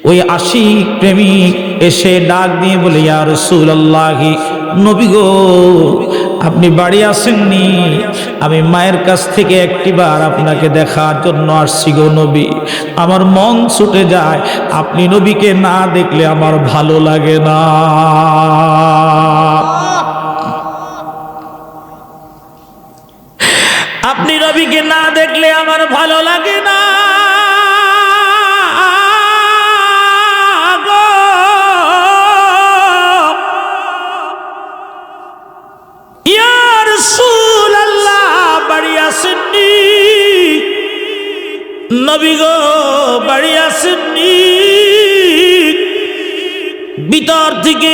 ওই আশিক প্রেমিক এসে ডাক দিয়ে বলে, ইয়া রাসূলুল্লাহ, নবী গো, আপনি বাড়ি আসেননি? আমি মায়ের কাছ থেকে একটিবার আপনাকে দেখার জন্য আসছি গো নবী। আমার মন ছুটে যায়, আপনি নবীকে না দেখলে আমার ভালো লাগে না। আপনি নবীকে না দেখলে আমার ভালো লাগে না গো। ইয়া রাসূলুল্লাহ, বাড়ি আসেননি? নবী গো, বাড়ি আসেননি? ভিতর থেকে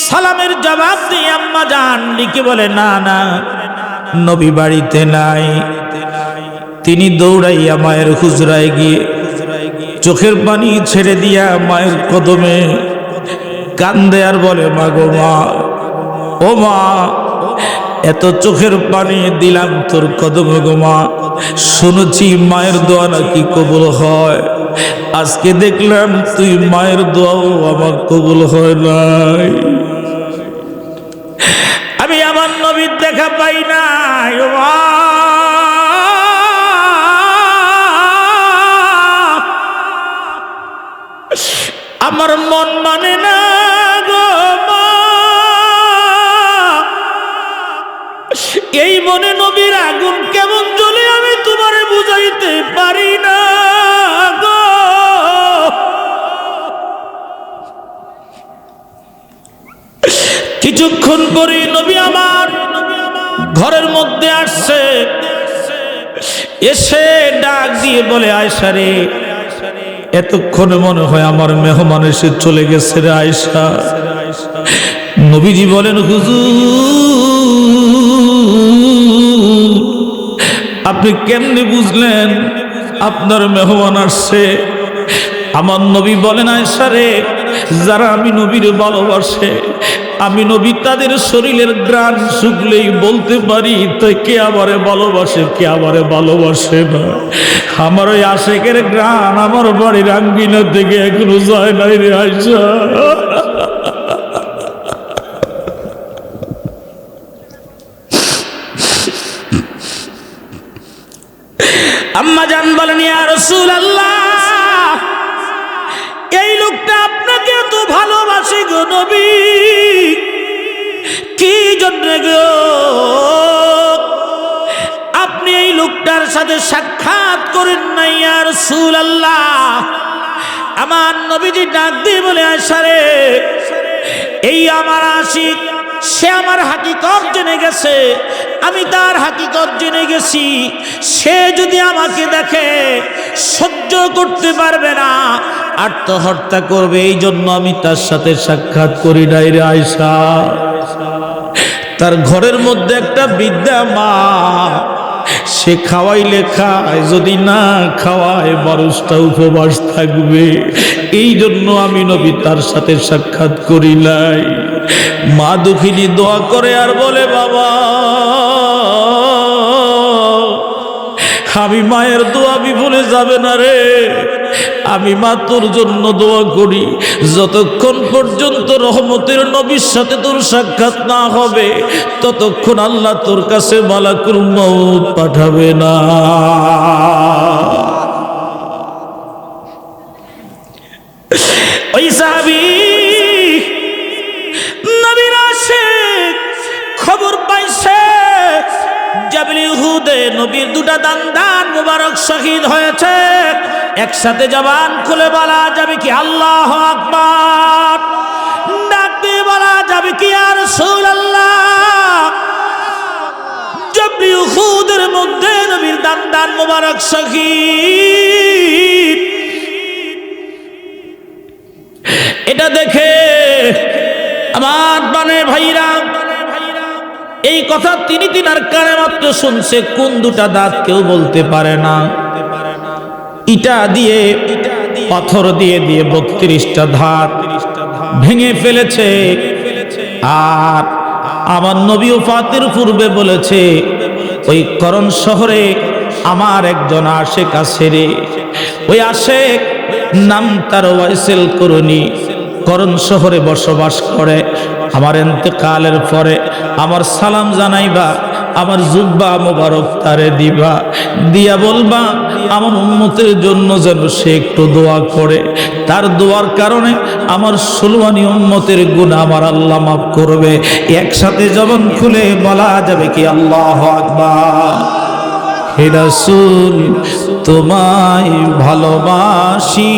সালামের জবাব দিয়ে আম্মা জান লিখে বলে, না না, নবী বাড়িতে নাই। তিনি দৌড়াইয়া মায়ের হুজরায় গিয়ে চোখের পানি ছেড়ে দিয়া মায়ের কদমে কান্দে আর বলে, মা গো মা, ও মা, এত চোখের পানি দিলাম তোর কদমে গো মা, শুনেছি মায়ের দোয়া নাকি কবুল হয়। আজকে দেখলাম তুই মায়ের দোয়াও আমার কবুল হয় নাই। আমি আমার নবীর দেখা পাই নাই ও মা। আমার মন মানে না গো মা। এই মনে নবীর আগুন কেমন জ্বলে আমি তোমারে বুঝাইতে পারি না গো। কিছুক্ষণ পরে নবী আমার ঘরের মধ্যে আসছে, এসে ডাক দিয়ে বলে, আয়েশা রে, এতক্ষণে মনে হয় আমার মেহমান এসে চলে গেছে রে আয়েশা। নবীজি বলেন, হুজুর, আপনি কেমনে বুঝলেন আপনার মেহমান আসছে? আমার নবী বলেন, আয়েশা রে, যারা আমি নবীর ভালোবাসে, আমি নবী তাদের শরীরের গ্রাণ শুকলেই বলতে পারি তো কে আমারে ভালোবাসে, কে আমারে ভালোবাসে না। আমার ওই আশেকের গ্রাণ আমার বাড়ির আঙ্গিনা থেকে এখনো যায় নাই রে আয়েশা। আম্মা জান বলেন, ইয়া রাসূলুল্লাহ, এই লোকটা আপনাকে এত ভালোবাসে গো নবী, কি জন্য গো আপনি এই লোকটার সাথে সাক্ষাৎ করেন নাই ইয়া রাসূলুল্লাহ? আমার নবীজি ডাক দিয়ে বলে, আয়েশা রে, এই আমার আশিক, সে আমার হাকিকত জেনে গেছে, আমি তার হাকিকত জেনে গেছি। সে যদি আমাকে দেখে সহ্য করতে পারবে না, আত্মহত্যা করবে। এই জন্য আমি তার সাথে সাক্ষাৎ করি নাই রে আয়েশা। তার ঘরের মধ্যে একটা বৃদ্ধা মা, সে খাওয়াইলে খায়, যদি না খাওয়ায় মানুষটা উপবাস থাকবে। এই জন্য আমি নবী তার সাথে সাক্ষাৎ করি নাই। মা দুঃখিনী দোয়া করে আর বলে, বাবা, আমি মায়ের দোয়া বিফলে যাবে না রে। আমি মা তোর জন্য দোয়া করি, যতক্ষণ পর্যন্ত রহমতের নবীর সাথে তোর সাক্ষাৎ না হবে ততক্ষণ আল্লাহ তোর কাছে মালাকুল মউত পাঠাবে না। ওই সাহাবী নবীর আশিক খবর পাইছে জাবল উহুদে নবীর দুটা দান মুবারক শহীদ হয়েছে। একসাথে জবান খুলে বলা যাবে কি আল্লাহু আকবার? ডাক দিয়ে বলা যাবে কি ইয়া রাসূলুল্লাহ? জাবল উহুদের মধ্যে নবীর দান মুবারক শহীদ। এটা দেখে আমার বানে ভাইরা, এই কথা তিনি তিনার কানে মাত্র শুনছে, কোন দুটা দাঁত কেউ বলতে পারে না। ইটা দিয়ে পাথর দিয়ে 32টা দাঁত ভেঙে ফেলেছে। আর আমার নবী ওফাতের পূর্বে বলেছে, ওই করণ শহরে আমার একজন আশেক আছে রে, ওই আশেক নাম তার ওয়াইসেল করুনি, করণ শহরে বসবাস করে। আমার ইন্তেকালের পরে আমার সালাম জানাইবা, আমার জুব্বা মোবারক তারে দিবা, দিয়া বলবা আমার উম্মতের জন্য যেন সে একটু দোয়া করে। তার দোয়ার কারণে আমার সুলমানি উম্মতের গুনাহ আমার আল্লাহ মাফ করবে। একসাথে জবান খুলে বলা যাবে কি আল্লাহু আকবার। হে রাসূল তোমায় ভালোবাসি,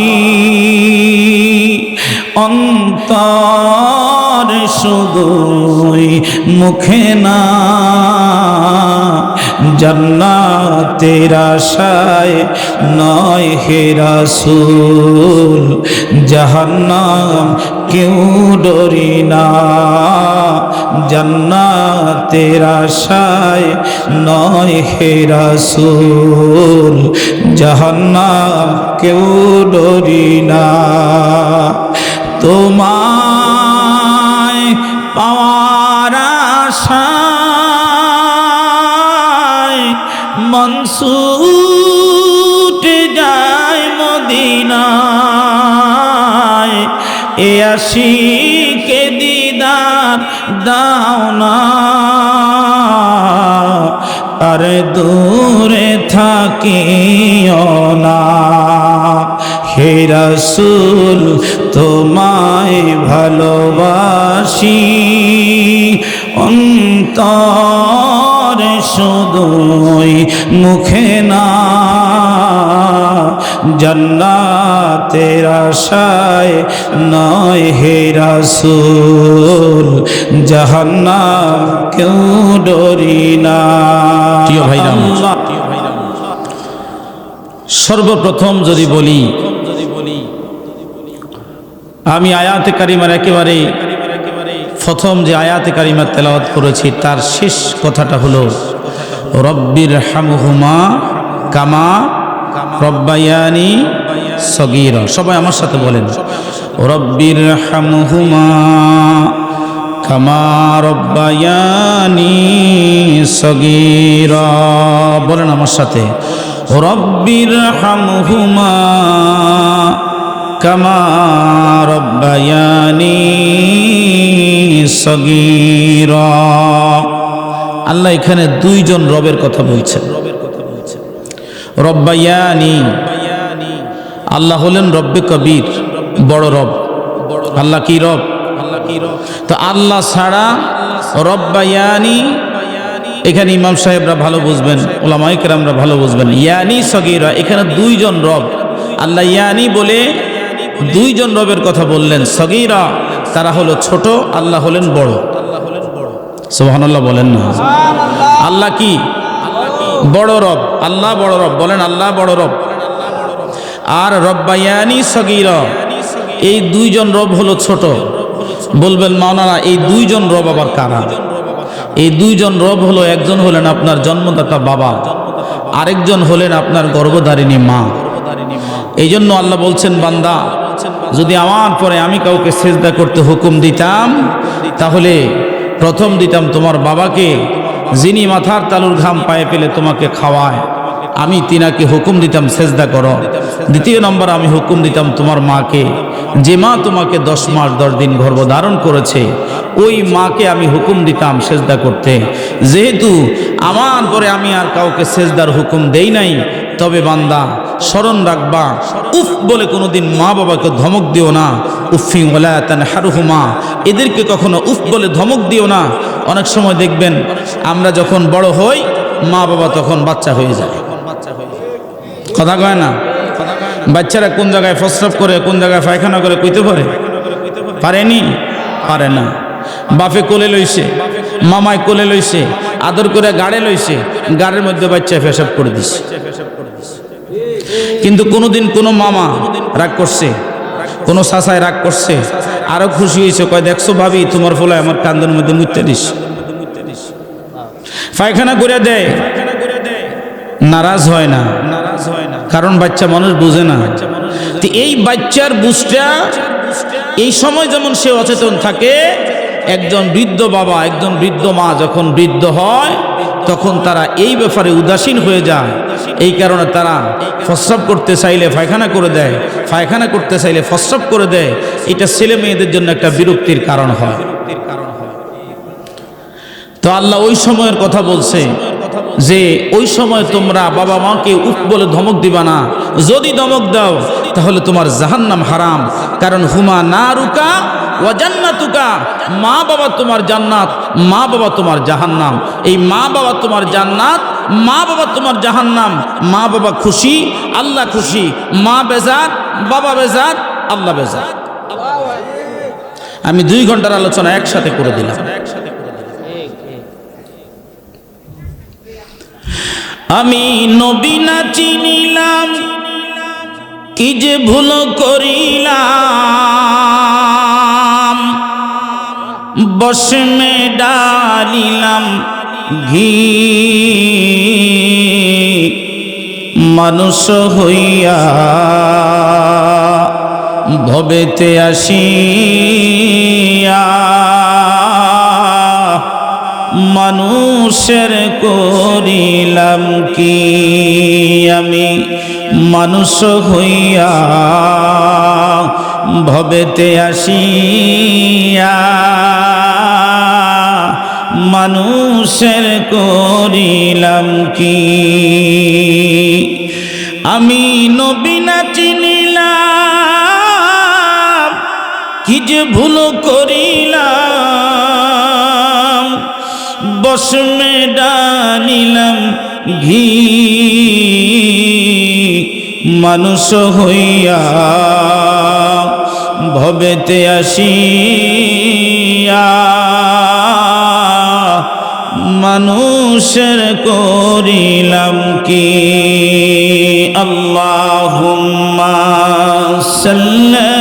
অন্তর শুধুই মুখে না, জান্নাতের আশায় নয় হে রাসূল, জাহান্নাম কেউ ডরি না, জান্নাতের আশায় নয় হে রাসূল, জাহান্নাম কেউ ডরি না। তোমায় পাওয়ার আশায় মন ছুটে যায় মদিনায়, এ আশিকে দিদার দাও না, আর দূরে থাকিও না। হে রাসূল তোমায় ভালোবাসি, অন্তর শুধুই মুখে না, জান্নাতের আশায় নয় হে রাসূল, জাহান্নাম কেউ ডরি না। সর্বপ্রথম যদি বলি, আমি আয়াতে কারিমার একেবারে প্রথম যে আয়াতে কারিমা তেলাওয়াত করেছি তার শেষ কথাটা হলো রব্বির হামহুমা কামা রব্বায়ানি সগীরা। সবাই আমার সাথে বলেন রব্বির হামহুমা কামা রব্বায়ানি সগীরা। বলেন আমার সাথে রব্বির হামহুমা কামা রব্বায়ানি সগীরা। আল্লাহ এখানে দুইজন রবের কথা বলছেন। রব্বায়ানি, আল্লাহ হলেন রব্বে কবির, বড় রব। আল্লাহ কি রব? তো আল্লাহ ছাড়া রব্বায়ানি, এখানে ইমাম সাহেবরা ভালো বুঝবেন, ওলামায়ে কেরামরা ভালো বুঝবেন। ইয়ানি সগীরা, এখানে দুইজন রব। আল্লাহ ইয়ানি বলে দুইজন রবের কথা বললেন। সগীরা তারা হলো ছোট, আল্লাহ হলেন বড়। সুবহানাল্লাহ বলেন না? আল্লাহ কি বড় রব, আল্লাহ বড় রব। বলেন আল্লাহ বড় রব। আর রব্বায়ানি সগীরা, এই দুইজন রব হলো ছোট। বলবেন মাওলানা এই দুইজন রব আবার কারা? এই দুইজন রব হলো, একজন হলেন আপনার জন্মদাতা বাবা, আরেকজন হলেন আপনার গর্ভধারিণী মা। এই জন্য আল্লাহ বলছেন বান্দা যদি আমার পরে আমি কাউকে সেজদা করতে হুকুম দিতাম, তাহলে প্রথম দিতাম তোমার বাবাকে, যিনি মাথার তালুর ঘাম পায়ে ফেলে তোমাকে খাওয়ায়, আমি তিনাকে হুকুম দিতাম সেজদা করো। দ্বিতীয় নম্বর আমি হুকুম দিতাম তোমার মাকে, যে মা তোমাকে 10 মাস 10 দিন গর্ভধারণ করেছে, ওই মাকে আমি হুকুম দিতাম সেজদা করতে। যেহেতু আমার পরে আমি আর কাউকে সেজদার হুকুম দেই নাই, তবে বান্দা স্মরণ রাখবা, উফ বলে কোনোদিন মা বাবাকে ধমক দিও না। উফি ওয়ালা তানহারহুমা, এদেরকে কখনো উফ বলে ধমক দিও না। অনেক সময় দেখবেন আমরা যখন বড় হই, মা বাবা তখন বাচ্চা হয়ে যায়। কথা কয় না? বাচ্চারা কোন জায়গায় প্রস্রাব করে, কোন জায়গায় পায়খানা করে কইতে পারে? পারেনি? পারে না। বাপে কোলে লইছে, মামায় কোলে লইছে, আদর করে গাড়ে লইছে, গাড়ের মধ্যে বাচ্চা পেশাব করে দিছে। কিন্তু কোনোদিন কোনো মামা রাগ করছে, কোনো চাচায় রাগ করছে, আরো খুশি হয়েছে, কয় দেখছো ভাবি তোমার ফলায় আমার কান্দের মধ্যে মুতে দিস, পায়খানা করে দেয়, নারাজ হয় না। কারণ বাচ্চা মানুষ বুঝে না। এই বাচ্চার বুঝটা এই সময় যেমন সে অচেতন থাকে, একজন বৃদ্ধ বাবা, একজন বৃদ্ধ মা যখন বৃদ্ধ হয়, তখন তারা এই ব্যাপারে উদাসীন হয়ে যায়। এই কারণে তারা প্রস্রাব করতে চাইলে পায়খানা করে দেয়, পায়খানা করতে চাইলে প্রস্রাব করে দেয়। এটা ছেলে মেয়েদের জন্য একটা বিরক্তির কারণ হয়। তো আল্লাহ ওই সময়ের কথা বলছে যে ওই সময় তোমরা বাবা মাকে উফ বলে ধমক দিবা না, যদি ধমক দাও তাহলে তোমার জাহান্নাম হারাম। কারণ হুমা নারুকা ওয়া জান্নাতুকা, মা বাবা তোমার জান্নাত, মা বাবা তোমার জাহান্নাম। এই মা বাবা তোমার জান্নাত, মা বাবা তোমার জাহান্নাম। মা বাবা খুশি, আল্লাহ খুশি। মা বেজার, বাবা বেজার, আল্লাহ বেজার। আমি 2 ঘন্টার আলোচনা একসাথে করে দিলাম। আমি নবী না চিনিলাম, কি যে ভুল করিলাম, বসমে ডালিলাম ঘি, মানুষ হইয়া ভবেতে আসিয়া মানুষের করিলাম কি, আমি মানুষ হইয়া ভবেতে আসিয়া মানুষের করিলাম কি। আমি নবী না চিনিলাম, কি যে ভুল করিলাম, বসমে ডালিলাম ঘি, মানুষ হইয়া ভবেতে আসিয়া মানুষের করিলাম কি। আল্লাহুম্মা সাল্লি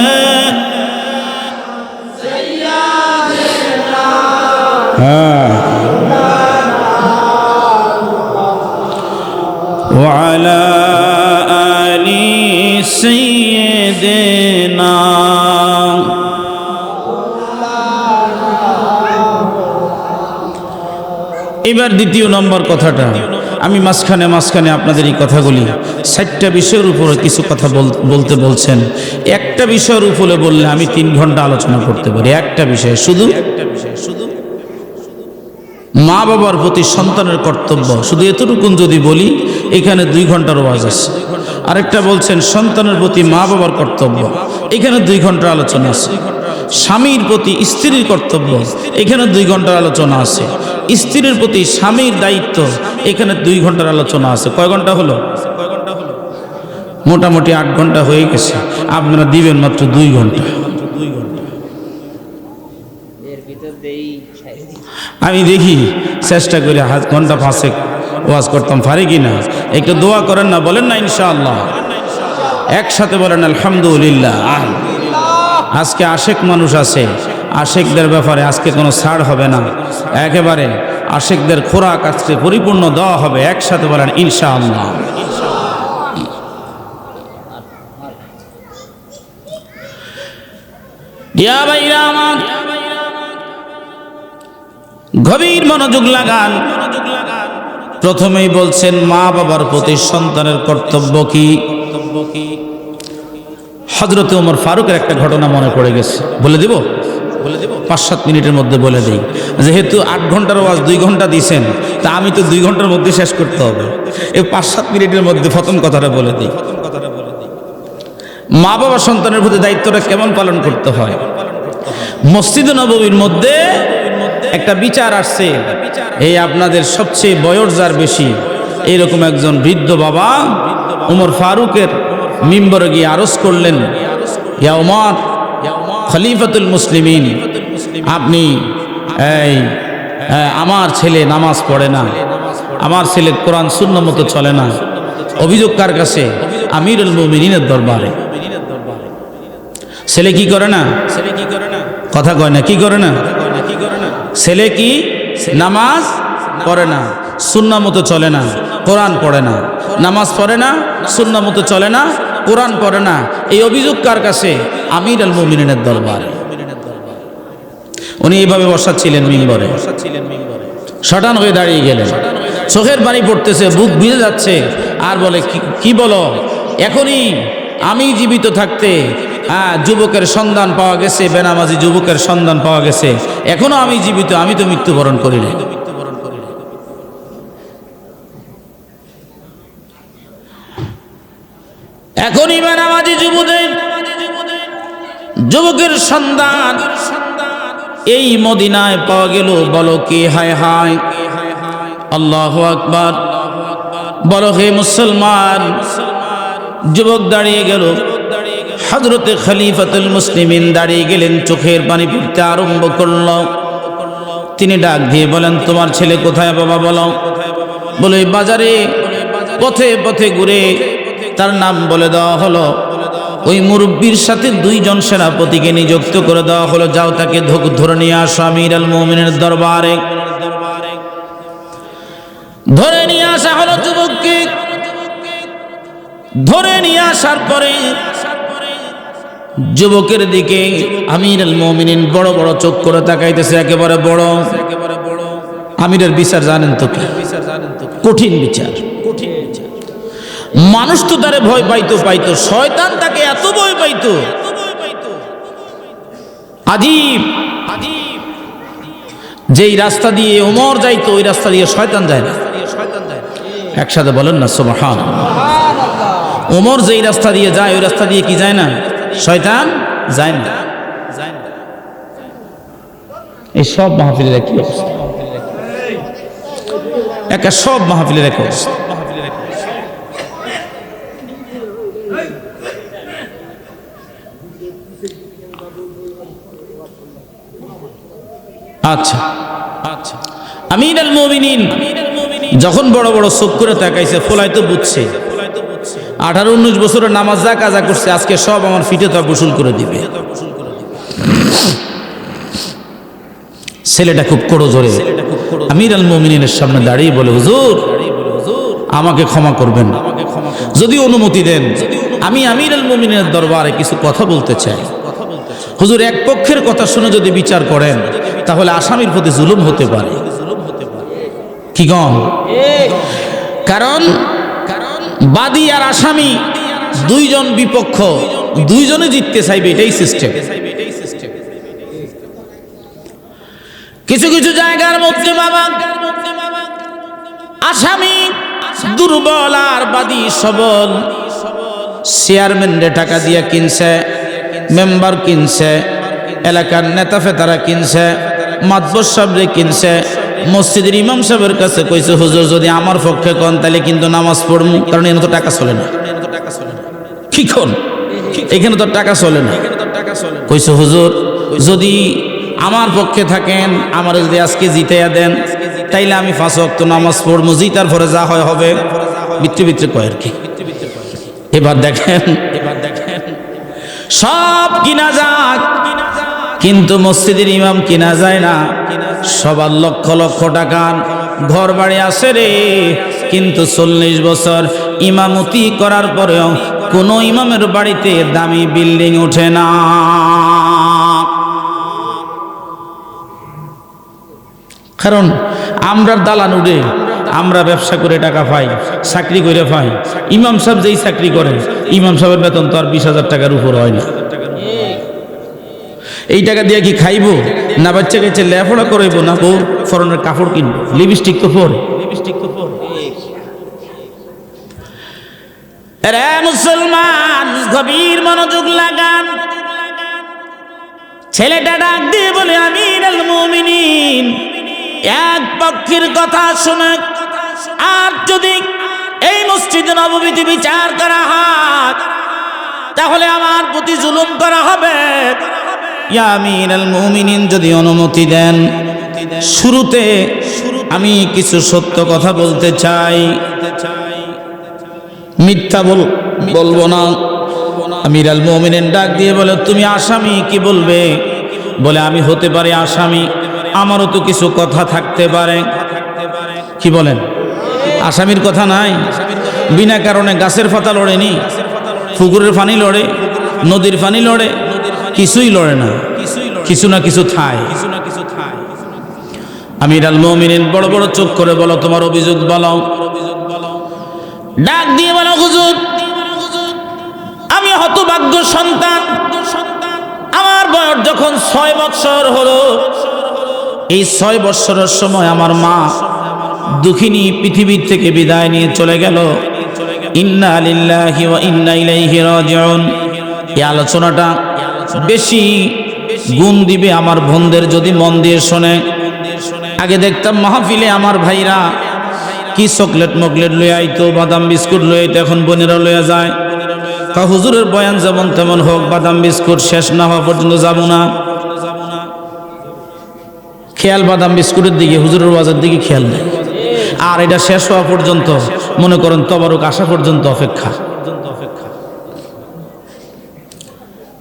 وعلى آل سيدنا। এবার দ্বিতীয় নম্বর কথাটা, আমি মাঝখানে আপনাদের এই কথাগুলি 4টা বিষয়ের উপরে কিছু কথা বলতে বলছেন। একটা বিষয়ের উপরে বললে আমি 3 ঘন্টা আলোচনা করতে পারি। একটা বিষয় শুধু মা বাবার প্রতি সন্তানের কর্তব্য, শুধু এতটুকুন যদি বলি এখানে 2 ঘন্টার ওয়াজ আছে। আরেকটা বলছেন সন্তানের প্রতি মা বাবার কর্তব্য, এখানে 2 ঘন্টার আলোচনা আছে। স্বামীর প্রতি স্ত্রীর কর্তব্য, এখানে 2 ঘন্টার আলোচনা আছে। স্ত্রীর প্রতি স্বামীর দায়িত্ব, এখানে 2 ঘন্টার আলোচনা আছে। কয় ঘন্টা হলো? মোটামুটি 8 ঘন্টা হয়ে গেছে। আপনারা দিবেন মাত্র 2 ঘন্টা। আমি দেখি চেষ্টা করে ঘন্টা 5 ওয়াজ করতাম পারি কিনা। একটু দোয়া করেন না, বলেন না ইনশাআল্লাহ, একসাথে বলেন আলহামদুলিল্লাহ। আজকে আশেক মানুষ আছে, আশেকদের ব্যাপারে আজকে কোনো ছাড় হবে না, একেবারে আশেকদের খোরাক আজকে পরিপূর্ণ দেওয়া হবে। একসাথে বলেন ইনশাআল্লাহ। ইয়া ভাইরা আমার, গভীর মনোযোগ লাগান। প্রথমেই বলছেন মা বাবার প্রতি সন্তানের কর্তব্য কি। হযরত ওমর ফারুকের একটা ঘটনা মনে পড়ে গেছে, বলে দিব 5-7 মিনিটের মধ্যে বলে দিই। যেহেতু 8 ঘন্টার ওয়াজ 2 ঘন্টা দিয়েছেন, তা আমি তো 2 ঘন্টার মধ্যে শেষ করতে হবে। এই 5-7 মিনিটের মধ্যে প্রথম কথাটা বলে দিই। মা বাবা সন্তানের প্রতি দায়িত্বটা কেমন পালন করতে হয়। মসজিদ নববীর মধ্যে একটা বিচার আসছে, এই আপনাদের সবচেয়ে বয়স যার বেশি এইরকম একজন বৃদ্ধ বাবা ওমর ফারুকের মিম্বরে গিয়ে আরজ করলেন, ইয়া ওমর খলিফাতুল মুসলিমিন, আপনি আমার ছেলে নামাজ পড়ে না, আমার ছেলে কোরআন সুন্নাহ মতো চলে না, অভিযোগ কার কাছে? আমিরুল মুমিনিনের দরবারে। ছেলে কি করে না? কথা কয় না, কি করে না? ছেলে কি নামাজ পড়ে না, সুন্নাহ মতো চলে না, কোরআন পড়ে না, নামাজ পড়ে না, সুন্নাহ মতো চলে না, কোরআন পড়ে না। এই অভিযোগ কার কাছে? আমিরুল মুমিনিনের দরবারে। উনি এইভাবে বসাচ্ছিলেন মিম্বরে, শটান হয়ে দাঁড়িয়ে গেলেন। চোখের পানি পড়তেছে, বুক ভিজে যাচ্ছে, আর বলে কি বলো, এখনই আমি জীবিত থাকতে যুবকের সন্ধান পাওয়া গেছে, বেনামাজি যুবকের সন্ধান পাওয়া গেছে, এখনো আমি জীবিত, আমি তো মৃত্যুবরণ করি নাই। এখনই বেনামাজি যুবকের সন্ধান এই মদিনায় পাওয়া গেল। বলো কি হায় হায়, আল্লাহু আকবার, বলো হে মুসলমান। যুবক দাঁড়িয়ে গেল, হযরতে খলিফাতুল মুসলিমিন দাঁড়িয়ে গেলেন, চোখের পানি পড়তে আরম্ভ করল। তিনি ডাক দিয়ে বলেন, তোমার ছেলে কোথায় বাবা, বলো। বলে বাজারে পথে পথে ঘুরে, তার নাম বলে দেওয়া হলো। ওই মুরব্বীর সাথে 2 জন সেনাপতিকে নিযুক্ত করে দেওয়া হলো, যাও তাকে ধরে নিয়ে আসো আমির আল মুমিনের দরবারে। ধরে নিয়ে আসা হলো যুবককে। ধরে নিয়ে আসার পরে যুবকের দিকে আমির আল মুমিনিন বড় বড় চোখ করে তাকাইতেছে, একেবারে বড়। আমিরের বিচার জানেন তো কি? কঠিন বিচার। মানুষ তো তারে ভয় পাইতো, শয়তান তাকে এত ভয় পাইতো, আজীব। যেই রাস্তা দিয়ে ওমর যাইতো, ওই রাস্তা দিয়ে শয়তান যায় না। একসাথে বলেন না সুবহানাল্লাহ। ওমর যেই রাস্তা দিয়ে যায়, ওই রাস্তা দিয়ে কি যায় না? শয়তান যায় না। এই সব মাহফিলের কি অবস্থা? একা সব মাহফিলের এক অবস্থা। আচ্ছা, আমির আল মুমিনিন যখন বড় বড় চোখ করে তাকাইছে, ফোলাই তো বুঝছে 18-19 বছরের নামাজ যা কাজা করছে, আজকে সব আমার ফিটে তো গোসল করে দিবে। ছেলেটা খুব কোড়ো জোরে আমির আল মুমিনিনের সামনে দাঁড়িয়ে বলে, হুজুর আমাকে ক্ষমা করবেন, যদি অনুমতি দেন আমি আমির আল মুমিনিনের দরবারে কিছু কথা বলতে চাই। হুজুর, এক পক্ষের কথা শুনে যদি বিচার করেন তাহলে আসামির প্রতি জুলুম হতে পারে। কি গম? কারণ বাদী আর আসামি 2 জন বিপক্ষ, 2 জনে জিততে চাইবে, এটাই সিস্টেম। কিছু কিছু জায়গার মধ্যে বাবা আসামি দুর্বল আর বাদী সবল। চেয়ারম্যানরে টাকা দিয়ে কিনছে, মেম্বার কিনছে, এলাকার নেতা ফেতারা কিনছে, মাতবর সাহেবরে কিনছে, মসজিদের ইমাম সাহেবের কাছে কইছে, হুজুর যদি আমার পক্ষে কন তাহলে কিন্তু নামাজ পড়মু, কারণ এখানে তো টাকা চলে না। কি কোন? এখানে তো টাকা চলে না। কইছে, হুজুর যদি আমার পক্ষে থাকেন, আমার যদি আজকে জিতাইয়া দেন, তাইলে আমি 5 ওয়াক্ত নামাজ পড়মু, জিতার পরে যা হয় হবে। ভিতরে ভিতরে কয় আর কি। এবার দেখেন সব কিনা যাক, কিন্তু মসজিদের ইমাম কিনা যায় না। সবার লক্ষ লক্ষ টাকার ঘর বাড়ি আসে রে, কিন্তু 40 বছর ইমামতি করার পরেও কোন ইমামের বাড়িতে দামি বিল্ডিং ওঠে না। কারণ আমরা দালান উঠে, আমরা ব্যবসা করে টাকা পাই, চাকরি করে পাই। ইমাম সাহেব যেই চাকরি করেন, ইমাম সাহেবের বেতন তো আর 20,000 টাকার উপর হয় না। এই টাকা দিয়ে কি খাইবো না বাচ্চা কাছে লেখাপড়া করাইবো, না বউ ফরনের কাপড় কিনবো, লিপস্টিক তো পরে। রে মুসলমান, গভীর মনোযোগ লাগান। ছেলেটা ডাক দিয়ে বলে, আমির আল মুমিনিন এক পক্ষের কথা শুনে, আর যদি এই মসজিদ নববীতে বিচার করা হয় তাহলে আমার প্রতি জুলুম করা হবে। ইয়া আমির আল মুমিনিন, যদি অনুমতি দেন, শুরুতে আমি কিছু সত্য কথা বলতে চাই, মিথ্যা বলবো না। আমির আল মুমিনিন ডাক দিয়ে বলে, তুমি আসামি, কি বলবে? বলে, আমি হতে পারি আসামি, আমারও তো কিছু কথা থাকতে পারে। কি বলেন? আসামির কথা নাই? বিনা কারণে গাছের পাতা লড়েনি, পুকুরের পানি লড়ে, নদীর পানি লড়ে, কিছুই লড়ে না, কিছু না কিছু থায়। আমিরুল মুমিনিন বড় বড় চোখ করে বলো, তোমার অভিযোগ বলো। ডাক দিয়ে বলো, হুজুর আমি হতভাগ্য সন্তান, আমার বয়স যখন 6 বছর হলো, এই 6 বছরের সময় আমার মা দুঃখিনী পৃথিবীর থেকে বিদায় নিয়ে চলে গেল। ইন্না লিল্লাহি ওয়া ইন্না ইলাইহি রাজিউন। এই আলোচনাটা বেশি গুণ দিবে আমার বোনদের যদি মন দিয়ে শোনে। আগে দেখতাম মাহফিলে আমার ভাইরা কি চকলেট মকলেট লয়ে আইতো, বাদাম বিস্কুট লয়ে আইতো, এখন বোনেরা লয়ে যায়। হুজুরের বয়ান যেমন তেমন হোক, বাদাম বিস্কুট শেষ না হওয়া পর্যন্ত যাব না। খেয়াল বাদাম বিস্কুটের দিকে, হুজুরের ওয়াজের দিকে খেয়াল নেই। আর এটা শেষ হওয়া পর্যন্ত মনে করেন তবারক আসা পর্যন্ত অপেক্ষা।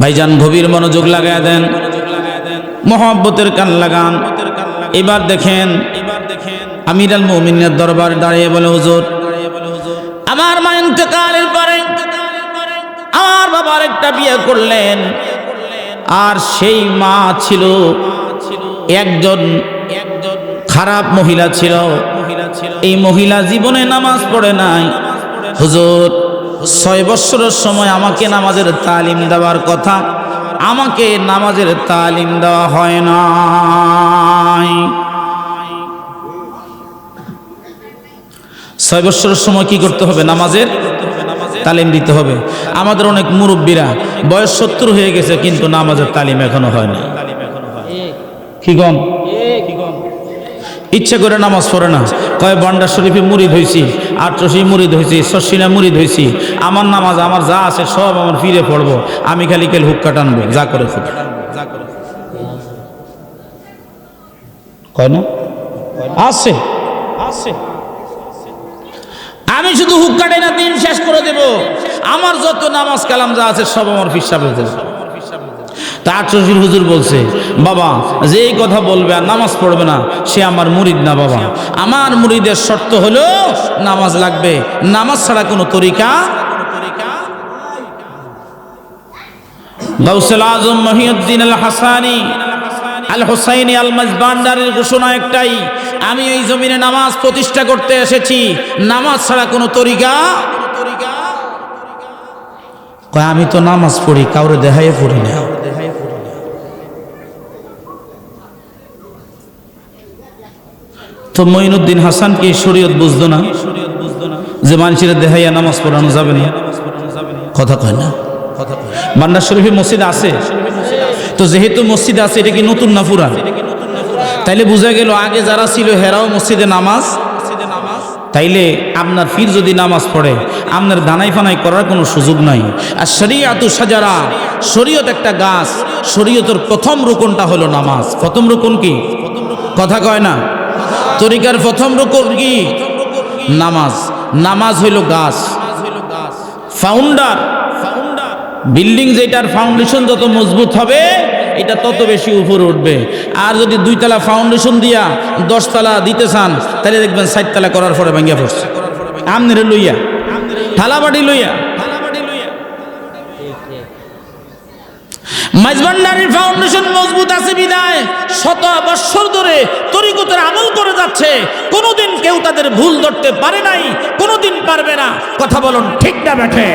ভাইজান গভীর মনোযোগ লাগায় দেন, মহব্বতের কান লাগান। এবার দেখেন আমিরুল মুমিনের দরবারে দাঁড়িয়ে বলে, হুজুর আমার মা ইন্তেকালের পরে আমার বাবার একটা বিয়ে করলেন, আর সেই মা ছিল একজন খারাপ মহিলা ছিল। এই মহিলা জীবনে নামাজ পড়ে নাই। হুজুর 6 বছরের সময় আমাকে নামাজের তালিম দেওয়ার কথা, আমাকে নামাজের তালিম দেওয়া হয় নাই। 6 বছরের সময় কি করতে হবে? নামাজের তালিম দিতে হবে। আমাদের অনেক মুরব্বীরা বয়স 70 হয়ে গেছে, কিন্তু নামাজের তালিম এখনো হয়নি। কি গম ইচ্ছে করে নামাজ পড়ে না, কয় বান্ডার শরীফে মুরিদ হয়েছি, আটরশি মুরিদ হয়েছি, শশিনা মুরিদ হয়েছি, আমার নামাজ আমার যা আছে সব আমার ফিরে পড়বো, আমি খালি কেল হুক্কা টানবো, যা করে কয় না আছে আছে। আমি শুধু হুক্কা টেনা দিন শেষ করে দেব, আমার যত নামাজ কালাম যা আছে সব আমার ফিসাব হয়ে যাবে। তার শশীর হুজুর বলছে, বাবা যে এই কথা বলবে আর নামাজ পড়বে না সে আমার মুরিদ না। বাবা আমার মুরিদের শর্ত হলো নামাজ লাগবে, নামাজ ছাড়া কোনো তরিকা। গাউসুল আজম মহিউদ্দিন আল হাসানি আল হুসাইনি আল মাজবান্ডারের ঘোষণা একটাই, আমি এই জমিনে নামাজ প্রতিষ্ঠা করতে এসেছি, নামাজ ছাড়া কোনো তরিকা। কয় আমি তো নামাজ পড়ি, কাউরে দেখাইয়ে পড়ি না। তো মঈনুদ্দিন হাসান কি শরীয়ত বুঝতো না যে মানুষের দেখাইয়া নামাজ পড়ানো যাবে না? কথা কয় না। বান্ডার শরীফে মসজিদ আছে, তো যেহেতু মসজিদ আছে এটা কি নতুন না পুরান? তাইলে বোঝা গেল আগে যারা ছিল হেরাও মসজিদে নামাজ। তাইলে আপনার পীর যদি নামাজ পড়ে আপনার দানাই ফানাই করার কোনো সুযোগ নাই। আর শরিয়াতু শাজারা, শরীয়ত একটা গাছ, শরীয়তের প্রথম রুকনটা হলো নামাজ। প্রথম রুকন কি? কথা কয় না। তরিকার প্রথম রুকন কি? নামাজ। নামাজ হইল গাছ, ফাউন্ডার। বিল্ডিং যেটার ফাউন্ডেশন যত মজবুত হবে এটা তত বেশি উপরে উঠবে। আর যদি 2 তলা ফাউন্ডেশন দিয়া 10 তলা দিতে চান তাহলে দেখবেন 4 তলা করার পরে ভাঙিয়া পড়ছে। আমনের লইয়া থালাবাড়ি লইয়া মাইজবান্ডারির ফাউন্ডেশন মজবুত আছে বিদায় 100 বছর ধরে তরিকতের আমল করে যাচ্ছে, কোনোদিন কেউ তাদের ভুল ধরতে পারে নাই, কোনোদিন পারবে না। কথা বলুন ঠিক না বেঠে?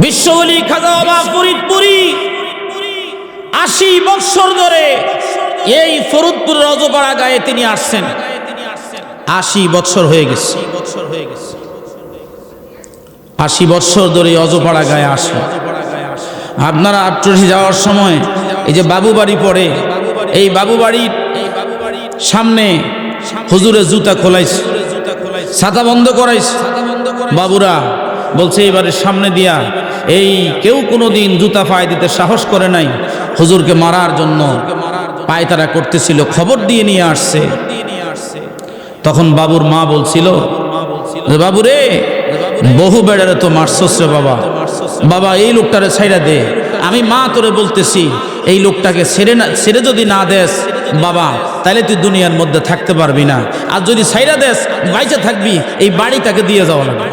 বিশ্বওয়ালি খাজা বাবা ফরিদপুরি 80 বছর ধরে এই ফরিদপুর রজপাড়া গায়ে তিনি আসছেন। 80 বছর হয়ে গেছে। 80 বছর ধরে অজপাড়া গায়ে আসেন। আপনারা আটরশি যাওয়ার সময় এই যে বাবু বাড়ি পড়ে, এই বাবু বাড়ির সামনে হুজুরে জুতা খোলাইছে, ছাতা বন্ধ করাইছে। বাবুরা বলছে এবারের সামনে দিয়া এই কেউ কোনোদিন জুতা পায়ে দিতে সাহস করে নাই, হুজুরকে মারার জন্য পায়তারা করতেছিল, খবর দিয়ে নিয়ে আসছে। তখন বাবুর মা বলছিল, বাবু রে বহু বেড়ারে তো মারছস রে বাবা, বাবা এই লোকটারে ছাইড়া দে। আমি মা তোরে বলতেছি এই লোকটাকে ছেড়ে যদি না দেস বাবা, তাহলে তুই দুনিয়ার মধ্যে থাকতে পারবি না, আর যদি ছাইরা দেস বাইচা থাকবি, এই বাড়িটাকে দিয়ে যাওয়া লাগবে।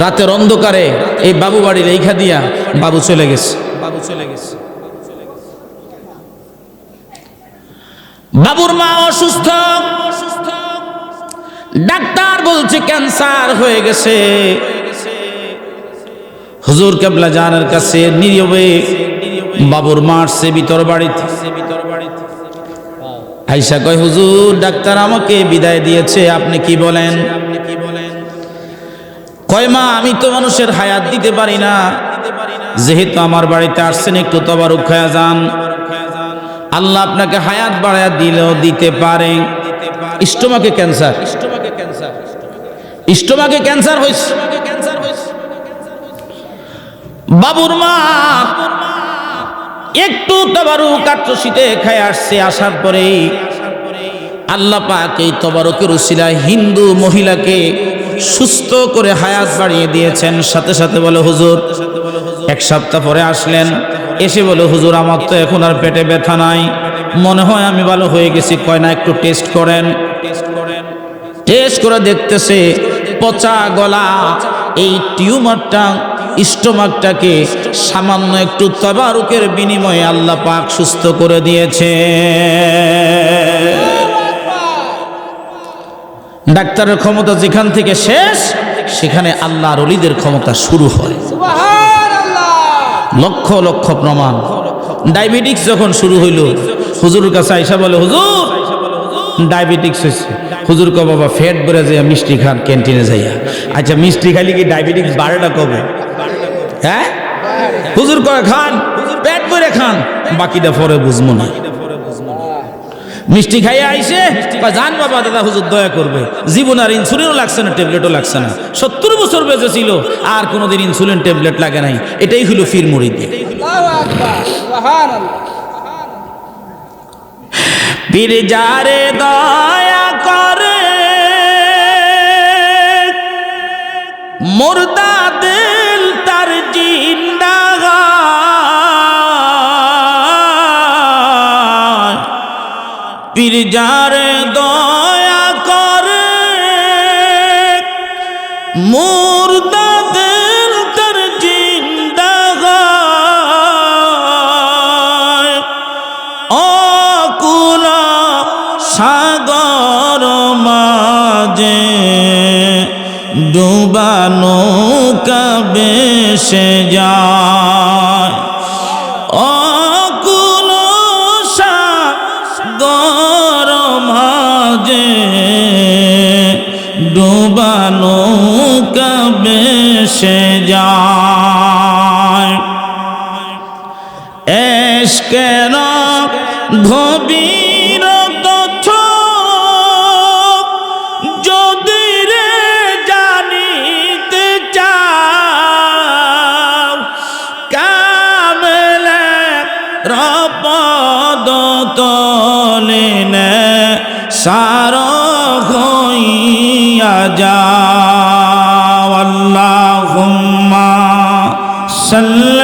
রাতের অন্ধকারে এই বাবু বাড়ির এইখা দিয়া বাবু চলে গেছে। বাবুর মা অসুস্থ, ডাক্তার বলছে ক্যান্সার হয়ে গেছে। হুজুর কেবলা জানের কাছে নীরবে বাবুর মা আসছে ভিতর বাড়িতে। আয়েশা কয়, হুজুর ডাক্তার আমাকে বিদায় দিয়েছে, আপনি কি বলেন? কয়, মা আমি তো মানুষের হায়াত দিতে পারি না, যেহেতু আমার বাড়িতে আসছেন একটু তবারুক খায়া যান, আল্লাহ আপনাকে হায়াত বাড়ায়া দিলেও দিতে পারে। স্টোমাকে ক্যান্সার, স্টোমাকে ক্যান্সার হয়েছে। বাবুর মা একটু তবারুক আত্মশীতে খায় আসছে। আসার পরে আল্লাহ পাক এই তবারুকের উসিলায় হিন্দু মহিলাকে সুস্থ করে হায়াত বাড়িয়ে দিয়েছেন। সাথে সাথে বলে, হুজুর এক সপ্তাহ পরে আসলেন, এসে বলে, হুজুর আমার তো এখন আর পেটে ব্যথা নাই, মনে হয় আমি ভালো হয়ে গেছি। কয় না, একটু টেস্ট করেন। টেস্ট করে দেখতেছে পচা গলা এই টিউমারটা, স্টোমাকটাকে সামান্য একটু তবারুকের বিনিময়ে আল্লাহ পাক সুস্থ করে দিয়েছে। ডাক্তারের ক্ষমতা যেখান থেকে শেষ, সেখানে আল্লাহর ওলিদের ক্ষমতা শুরু হয়। লক্ষ লক্ষ প্রমাণ। ডায়াবেটিক্স যখন শুরু হইল, হুজুরের কাছে আইসা বলে, হুজুর ডায়াবেটিক্স হয়েছে। হুজুর কো, বাবা ফ্যাট বেড়ে যায়, মিষ্টি খান ক্যান্টিনে যাইয়া। আচ্ছা মিষ্টি খালি কি ডায়াবেটিক্স বাড়েটা কবে? হ্যাঁ, হুজুর কয় খান, পেট ভরে খান, বাকিটা পরে বুঝবো না। মিষ্টি খাইয়ে আইসে জান বাবা দাদা হুজুর দয়া করবে, জীবন আর ইনসুলিনও লাগছে না, ট্যাবলেটও লাগছে না। 70 বছর বেঁচে ছিল, আর কোনোদিন ইনসুলিন ট্যাবলেট লাগে নাই। এটাই হলো ফির মুরিদ। পীর যারে দয়া করে মুর্দা দিল তার জিন্দা গায়। পীর যারে দয়া করে মুর্দা দিল তার জিন্দা গায়। অকুল সাগর মাঝে ডুবানো কাবেশে যায়। অকুল সাগর মাঝে ডুবানো কাবেশে যায়। এশকের গভীর তথ্য যদি রে জানিতে চাও, কামেলে রপদ তলিনে সার হইয়া যাও। আল্লাহুম্মা সাল্লি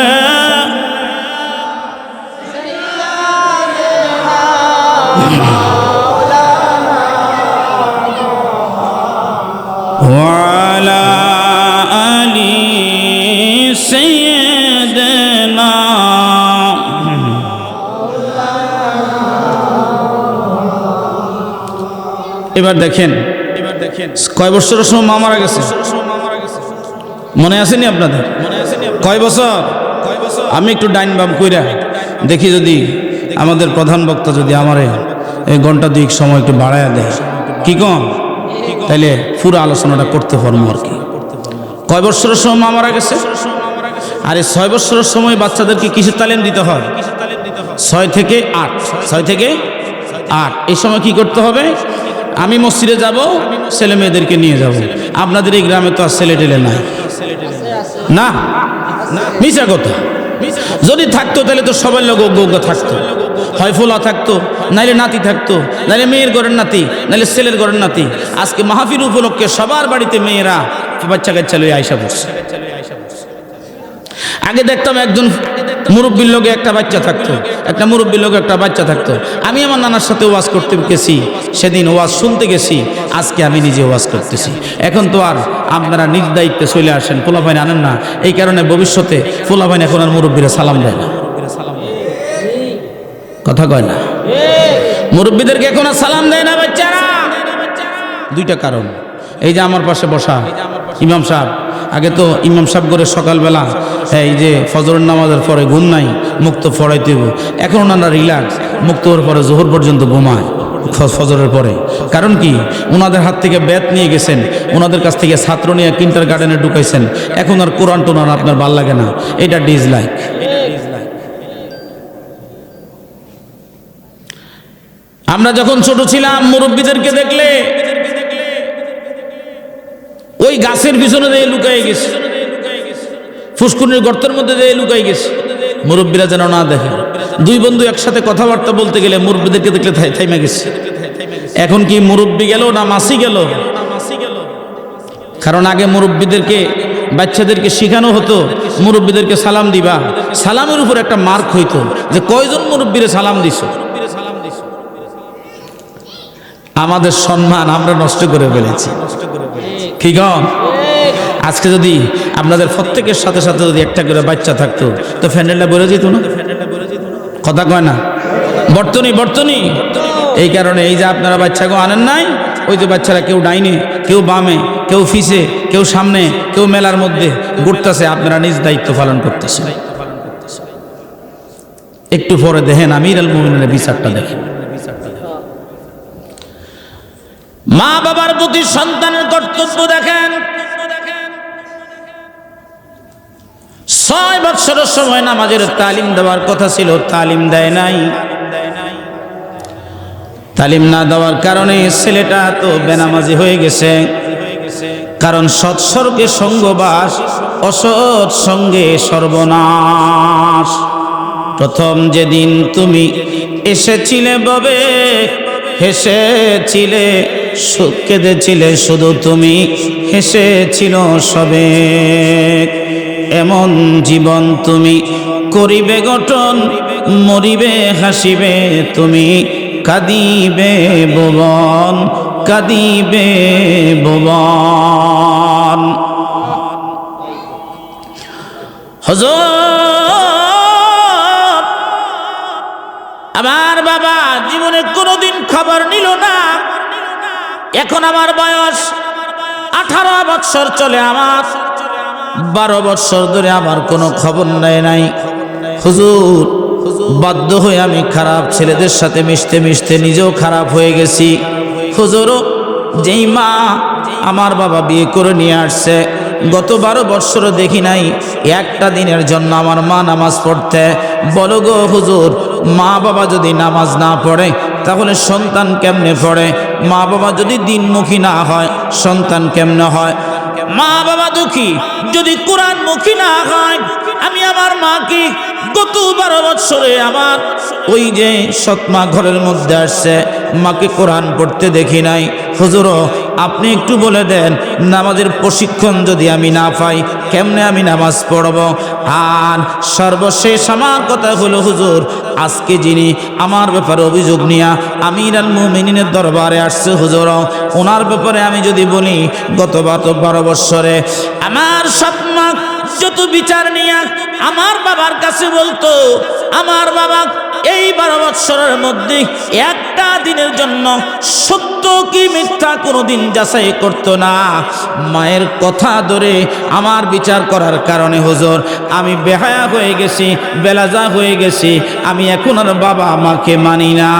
ওয়ালা আলি সাইয়্যিদিনা। এবার দেখেন কয় বছরের সময় মা মারা গেছে, মনে আসেনি আপনাদের? কয় বছর? আমি একটু ডাইন বাম কইরা দেখি, যদি আমাদের প্রধান বক্তা যদি আমারে এই ঘন্টা দুই সময় একটু বাড়ায়া দেয়, কি কম, তাইলে পুরো আলোচনাটা করতে পারবো আর কি। কয় বছরের সময় মা মারা গেছে? আর এই 6 বছরের সময় বাচ্চাদেরকে কিসের তালিম দিতে হয়? 6 থেকে 8, 6 থেকে 8 এই সময় কি করতে হবে? আমি মসজিদে যাব, ছেলে মেয়েদেরকে নিয়ে যাব। আপনাদের এই গ্রামে তো আর ছেলে টেলে নাই না, মিছা কথা। যদি থাকতো তাহলে তো সবার লোক অজ্ঞ থাকতো, হয় ফোলা থাকতো, নাইলে নাতি থাকতো, নাইলে মেয়ের ঘরের নাতি, নাইলে ছেলের ঘরের নাতি। আজকে মাহফিল উপলক্ষে সবার বাড়িতে মেয়েরা বাচ্চা কাচ্চা লইয়া আইসা পড়ছে। আগে দেখতাম একজন মুরব্বির লোকে একটা বাচ্চা থাকতো, একটা মুরব্বির লোকে একটা বাচ্চা থাকতো। আমি আমার নানার সাথে ওয়াজ করতে গেছি, সেদিন ওয়াজ শুনতে গেছি, আজকে আমি নিজে ওয়াজ করতেছি। এখন তো আর আপনারা নিজ দায়িত্বে চলে আসেন, পোলাপাইন আনেন না, এই কারণে ভবিষ্যতে পোলাপাইন এখন আর মুরব্বীরা সালাম দেয় না, কথা কয় না, মুরব্বীদেরকে এখন আর সালাম দেয় না বাচ্চারা। দুইটা কারণ। এই যে আমার পাশে বসা ইমাম সাহেব, আগে তো ইমাম সাহেব করে সকালবেলা এই যে ফজরের নামাজের পরে ঘুম নাই, মুক্ত পড়াইতে হইব। এখন ওনারা রিল্যাক্স, মুক্তর পরে জোহর পর্যন্ত ঘুমায় ফজরের পরে। কারণ কি, ওনাদের হাত থেকে বেত নিয়ে গেছেন, ওনাদের কাছ থেকে ছাত্র নিয়ে কিন্টার গার্ডেনে ঢুকাইছেন। এখন আর কোরআন টোনার আপনার ভাল লাগে না, এটা ডিসলাইক। আমরা যখন ছোট ছিলাম, মুরব্বীদেরকে দেখলে ওই গাছের পিছনে দিয়ে লুকাই গেছে, ফুসকুনির গর্তের মধ্যে দিয়ে লুকাই গেছে, মুরব্বীরা যেন না দেখে। দুই বন্ধু একসাথে কথাবার্তা বলতে গেলে মুরব্বীদেরকে দেখলে থাইমা গেছে। এখন কি মুরব্বী গেল না মাসি গেল? কারণ আগে মুরব্বীদেরকে, বাচ্চাদেরকে শেখানো হতো মুরব্বীদেরকে সালাম দিবা, সালামের উপর একটা মার্ক হইতো যে কয়জন মুরব্বীরে সালাম দিছ। আমাদের সম্মান আমরা নষ্ট করে ফেলেছি, কি গো? আজকে যদি আপনাদের প্রত্যেকের সাথে সাথে যদি একটা করে বাচ্চা থাকতো তো ফ্যান্ডেলটা বেরো যেত না, কথা কয় না? বর্তনী। এই কারণে এই যে আপনারা বাচ্চাকে আনেন নাই, ওই যে বাচ্চারা কেউ ডাইনে, কেউ বামে, কেউ ফিসে, কেউ সামনে, কেউ মেলার মধ্যে ঘুরতেছে, আপনারা নিজ দায়িত্ব পালন করতেছেন। একটু পরে দেখেন আমিরুল মুমিনের বিচারটা দেখেন। মা বাবার প্রতি সন্তানের কর্তব্য দেখেন। 6 বছরের সময় নামাজের তালিম দেওয়ার কথা ছিল, তালিম দেয় নাই। তালিম না দেওয়ার কারণে ছেলেটা তো বেনামাজি হয়ে গেছে। কারণ সৎসর্গে সঙ্গবাস, অসৎ সঙ্গে সর্বনাশ। প্রথম যেদিন তুমি এসেছিলে ববে, হেসেছিলে, কেঁদেছিলে শুধু তুমি, হেসেছিল সবে। এমন জীবন তুমি করিবে গঠন, মরিবে হাসিবে তুমি, কাঁদিবে ভুবন, কাঁদিবে ভুবন। হযরত আমার বাবা জীবনে কোনোদিন খবর নিল না। এখন আমার বয়স 18 বছর চলে, আমার 12 বছর ধরে আমার কোনো খবর নেয় নাই। হুজুর, বাধ্য হয়ে আমি খারাপ ছেলেদের সাথে মিশতে মিশতে নিজেও খারাপ হয়ে গেছি। হুজুরও যেই মা আমার বাবা বিয়ে করে নিয়ে আসছে, গত 12 বছরও দেখি নাই একটা দিনের জন্য আমার মা নামাজ পড়তে। বলো গো হুজুর, মা বাবা যদি নামাজ না পড়ে তাহলে সন্তান কেমনে পড়ে? মা বাবা যদি দিনমুখী না হয় সন্তান কেমনে হয়? মা বাবা দুঃখী যদি কোরআনমুখী না হয়, আমি আমার মাকে গত 12 বছরে আমার ওই যে সৎমা ঘরের মধ্যে আসছে, মাকে কোরআন পড়তে দেখি নাই। হুজুর, আপনি একটু বলে দেন, নামাজের প্রশিক্ষণ যদি আমি না পাই কেমনে আমি নামাজ পড়ব? আর সর্বশেষ আমার কথা হলো, হুজুর আজকে যিনি আমার ব্যাপারে অভিযোগ নিয়ে আমিরুল মুমিনিনের দরবারে আসছে, হুজুর ওনার ব্যাপারে আমি যদি বলি, গত 12 বছরে আমার সব মা যত বিচার নিয়ে আমার বাবার কাছে বলতো, আমার বাবা এই 12 বছরের মধ্যে একটা দিনের জন্য সত্য কি মিথ্যা কোনোদিন যাচাই করতো না। মায়ের কথা ধরে আমার বিচার করার কারণে হুজুর আমি বেহায়া হয়ে গেছি, বেলাজা হয়ে গেছি। আমি এখন আর বাবা মাকে মানি না।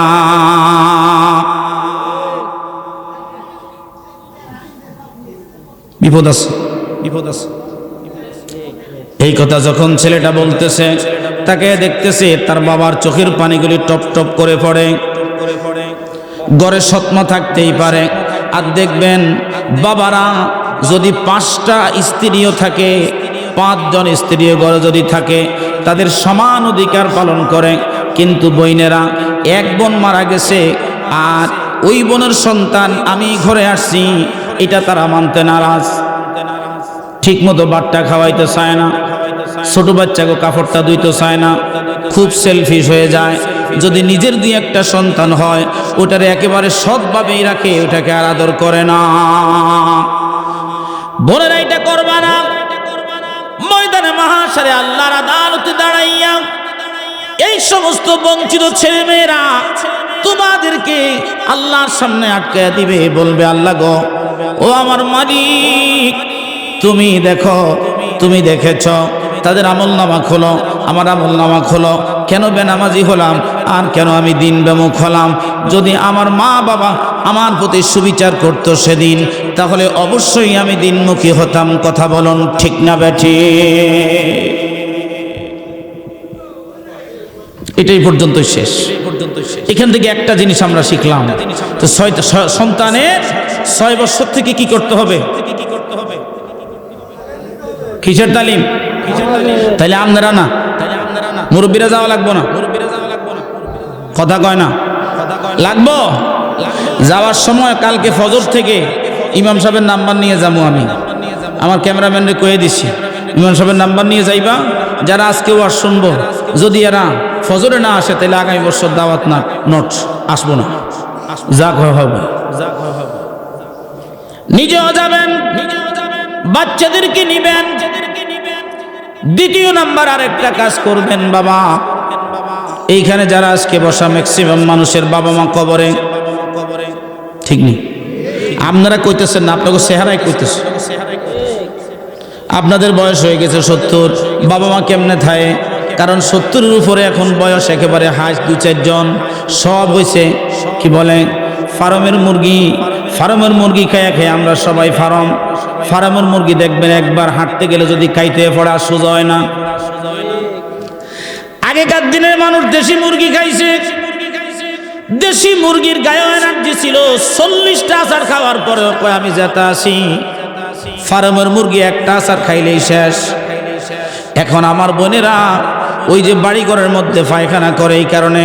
বিপদ আছে, বিপদ আছে। এই কথা যখন ছেলেটা বলতেছে, তাকে দেখতেছে তার বাবার চোখের পানিগুলি টপ টপ করে পড়ে। ঘরে সৎমা থাকতেই পারে, আর দেখবেন বাবারা যদি 5টা স্ত্রীও থাকে, 5 জন স্ত্রীও ঘরে যদি থাকে, তাদের সমান অধিকার পালন করে। কিন্তু বইনেরা, এক বোন মারা গেছে আর ওই বোনের সন্তান আমি ঘরে আসছি, এটা তারা মানতে নারাজ। ঠিক মতো বাট্টা খাওয়াইতে চায় না, ছোট বাচ্চাকে কাপড়টা ধুইতে চায় না, খুব সেলফিশ হয়ে যায়। যদি নিজের দুই একটা সন্তান হয়, ওটারে একেবারে সৎভাবেই রাখে, ওটাকে আর আদর করে না। বোনেরা, এটা করবা না। ময়দানে মাহশারে আল্লাহর আদালতে দাঁড়াইয়া এই সমস্ত বঞ্চিত ছেলেমেয়েরা তোমাদেরকে আল্লাহর সামনে আটকায়া দিবে, বলবে, আল্লাহ গো, ও আমার মালিক, তুমি দেখো, তুমি দেখেছ, তাদের আমলনামা খোলো, আমার আমলনামা খোলো, কেন বেনামাজি হলাম আর কেন আমি দিন বেমুখ হলাম। যদি আমার মা বাবা আমার প্রতি সুবিচার করতো সেদিন, তাহলে অবশ্যই আমি দিনমুখী হতাম। কথা বলুন, ঠিক না বেঠিক? এটাই পর্যন্তই শেষ। এখান থেকে একটা জিনিস আমরা শিখলাম, তো সন্তানের 6 বছর থেকে কি করতে হবে? কিসের তালিম? তাইলে আপনারা না, মুরব্বীরা যাওয়া লাগবো না? কথা কয় না? লাগবো। যাওয়ার সময় কালকে ফজর থেকে ইমাম সাহেবের নাম্বার নিয়ে যাবো। আমি আমার ক্যামেরাম্যানরে কয়ে দিছি, ইমাম সাহেবের নাম্বার নিয়ে যাইবা। যারা আজকে ওয়াজ শুনবো, যদি এরা ফজরে না আসে, তাহলে আগামী বছর দাওয়াত না, নোট আসবো না। যা হবে, নিজেও যাবেন, বাচ্চাদেরকে নিবেন। দ্বিতীয় নাম্বার আরেকটা কাজ করবেন বাবা, এইখানে যারা আজকে বসা ম্যাক্সিমাম মানুষের বাবা মা কবরে, ঠিক নেই? আপনারা কইতেছেন না, আপনাকে চেহারাই কইতেছে। আপনাদের বয়স হয়ে গেছে 70, বাবা মা কেমনে থাকে? কারণ 70-এর উপরে এখন বয়স একেবারে হাঁস 2-4 জন, সব হয়েছে কি বলে ফার্মের মুরগি। ফার্মের মুরগি খেয়ে খেয়ে আমরা সবাই ফার্মের মুরগি দেখবেন, একবার হাঁটতে গেলে যদি কাইতে পড়া সোজা হয় না। আগেকার দিনের মানুষ দেশি মুরগি খাইছে, দেশি মুরগির গায়ে এনার্জি ছিল। 40টা আচার খাওয়ার পরে কয় আমি যেতে আসি, ফার্মের মুরগি একটা আচার খাইলেই শেষ। এখন আমার বোনেরা ওই যে বাড়ি ঘরের মধ্যে পায়খানা করে, এই কারণে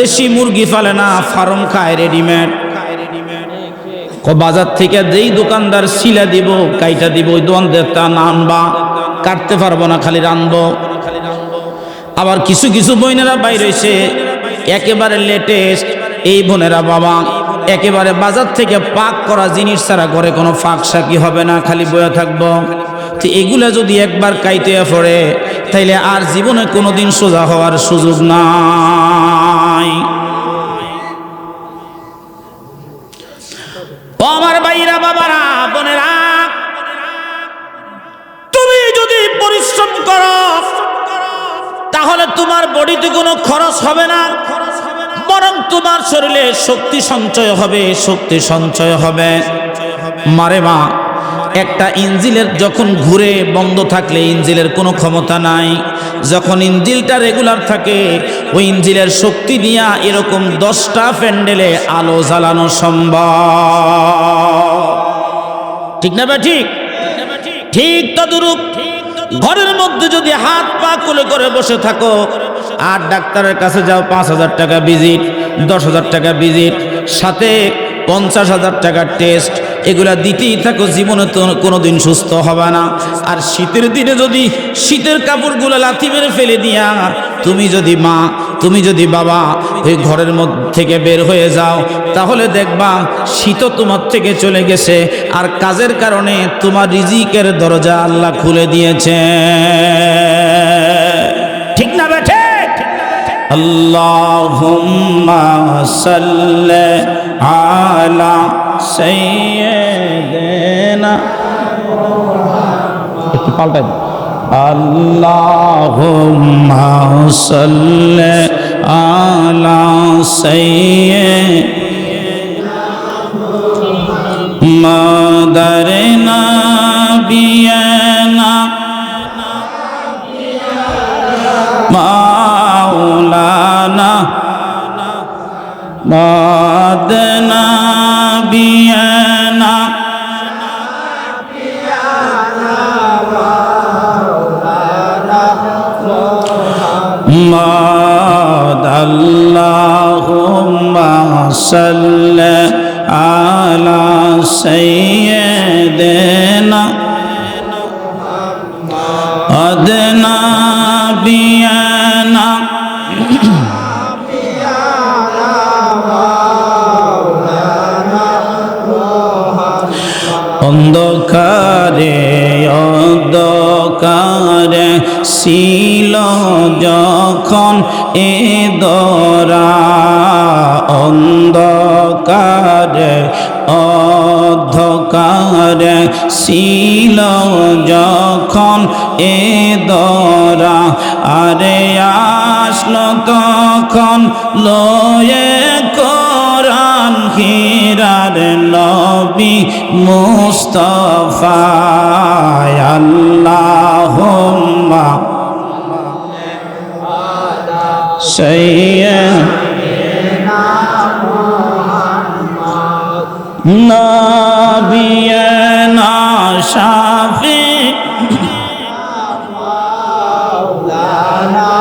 দেশি মুরগি ফেলে না, ফার্ম খায় রেডিমেড। বাজার থেকে যেই দোকানদার শিলা দিব, কাইটা দিব, ওই দোকানদারটা আনবা, কাটতে পারবো না, খালি রানবো। আবার কিছু কিছু বোনেরা বাইরে হয়েছে একেবারে লেটেস্ট, এই বোনেরা বাবা একেবারে বাজার থেকে পাক করা জিনিস ছাড়া ঘরে কোনো ফাঁক শাকি হবে না, খালি বয়ে থাকবো। তো এগুলা যদি একবার কাইতে পড়ে, তাইলে আর জীবনে কোনোদিন সোজা হওয়ার সুযোগ নাই। ও আমার ভাইরা, বাবারা, বোনেরা, তুমি যদি পরিশ্রম করো, তাহলে তোমার বডিতে কোনো খরচ হবে না, বরং তোমার শরীরে শক্তি সঞ্চয় হবে, শক্তি সঞ্চয় হবে। মারে মা, একটা ইঞ্জিনের যখন ঘুরে বন্ধ থাকলে ইঞ্জিনের কোনো ক্ষমতা নাই। যখন ইঞ্জিনটা রেগুলার থাকে, ওই ইঞ্জিনের শক্তি দিয়া এরকম 10টা প্যান্ডেলে আলো জ্বালানো সম্ভব। ঠিক না বা ঠিক? ঠিক তদরূপ ঘরের মধ্যে যদি হাত পা কুলে করে বসে থাকো, আর ডাক্তারের কাছে যাও 5,000 টাকা ভিজিট, 10,000 টাকা ভিজিট, সাথে 50,000 টাকার টেস্ট, এগুলা দিতেই থাকো, জীবনে তো কোনোদিন সুস্থ হবে না। আর শীতের দিনে যদি শীতের কাপড়গুলো লাথি মেরে ফেলে দিয়া তুমি যদি মা, তুমি যদি বাবা ওই ঘরের মধ্যে থেকে বের হয়ে যাও, তাহলে দেখবা শীত তোমার থেকে চলে গেছে, আর কাজের কারণে তোমার রিজিকের দরজা আল্লাহ খুলে দিয়েছে। ঠিক না বেঠে? আল্লাহুম্মা সাল্লি আলা সাইয়্যিদিনা, একটু পাল্টাই দাও। আল্লাহুম্মা সাল্লি আলা সাইয়্যিদিনা মাদারিনা বিয়ানা মাওলানা মাদনা বিয়ানা আল্লাহুম্মা সাল্লি আলা সাইয়্যিদিনা أدنى بيانا অন্ধকারে অন্ধকারে ছিল যখন এ দরা অন্ধকারে অন্ধকারে ছিল যখন এ দরা আরে আসলো তখন লয়ে কোরআন হীরার নবী মুস্তাফা আল্লাহুম্মা সাইয়্যিদিনা মুহাম্মদ নবিয়ানা শাফি মাওলানা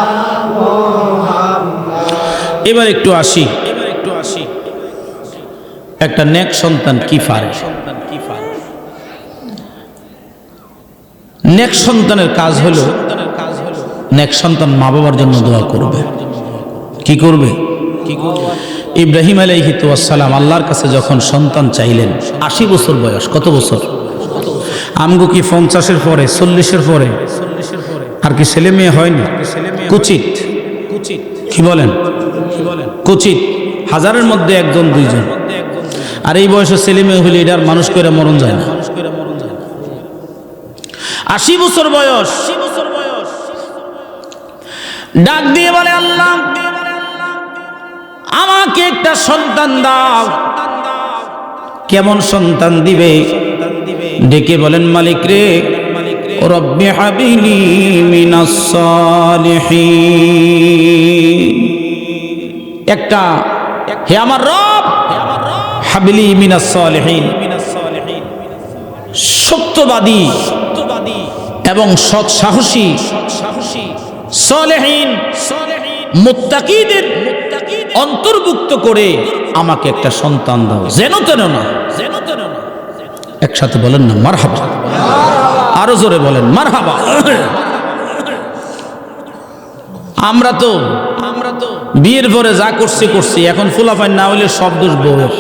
মুহাম্মদ। এবার একটু আসি একটা নেক সন্তান কি পারে। নেক সন্তানের কাজ হলো নেক সন্তান মা বাবার জন্য দোয়া করবে। কি করবে? ইব্রাহিম আলাইহিস সালাম আল্লাহর কাছে যখন সন্তান চাইলেন 80 বছর বয়স। কত বছর? আমগো কি 50-এর পরে 40-এর পরে আর কি ছেলে মেয়ে হয়নি? কুচিত। কি বলেন? কুচিত, হাজারের মধ্যে একজন দুইজন। আর এই বয়সে ছেলে মেয়ে হলে এটার মানুষ করে মরণ যায় না। 80 বছর বয়স, ডাক দিয়ে বলে আল্লাহ আমাকে একটা সন্তান দাও। কেমন সন্তান দিবে? ডেকে বলেন মালিক রে, রব্বি হাবিলি মিনাস সালিহিন। একটা হে আমার রব, হাবিলি মিনাস সালিহিন, সত্যবাদী এবং সৎ সাহসী সালেহীন মুত্তাকিদের অন্তর্ভুক্ত করে আমাকে একটা সন্তান দাও, যেন তেন না। একসাথে বলেন না মারহাবা, আরো জোরে বলেন মারহাবা। আমরা তো বিয়ের পরে যা করছি, এখন ফুলাফাই না হইলে সব দোষ বউয়ের।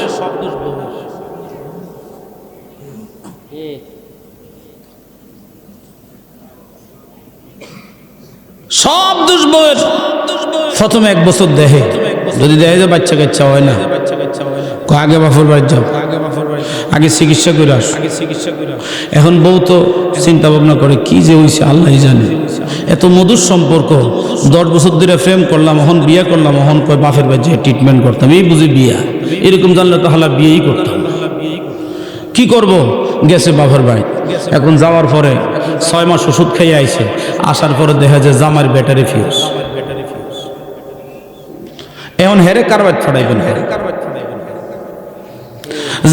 সব দোষ বউয়ের। প্রথমে 1 বছর দেহে, যদি দেখে যে বাচ্চা কাচ্চা হয় না, আগে বাপর বাড়ি যাও, আগে চিকিৎসা করে আস। এখন বউ তো চিন্তা ভাবনা করে কি যে হয়েছে আল্লাহ জানে। এত মধুর সম্পর্ক, 10 বছর ধরে প্রেম করলাম, এখন বিয়ে করলাম, এখন কয় বাপের বাড়ি যে ট্রিটমেন্ট করতাম, এই বুঝি বিয়া। এরকম জানলে তো হালা বিয়েই করতাম। কি করব? গেছে বাপের বাড়ি। এখন যাওয়ার পরে 6 মাস ওষুধ খেয়ে আইছে, আসার পরে দেখা যায় জামার ব্যাটারি ফিউজ। এখন হেরে কারবার ছড়াইবেন,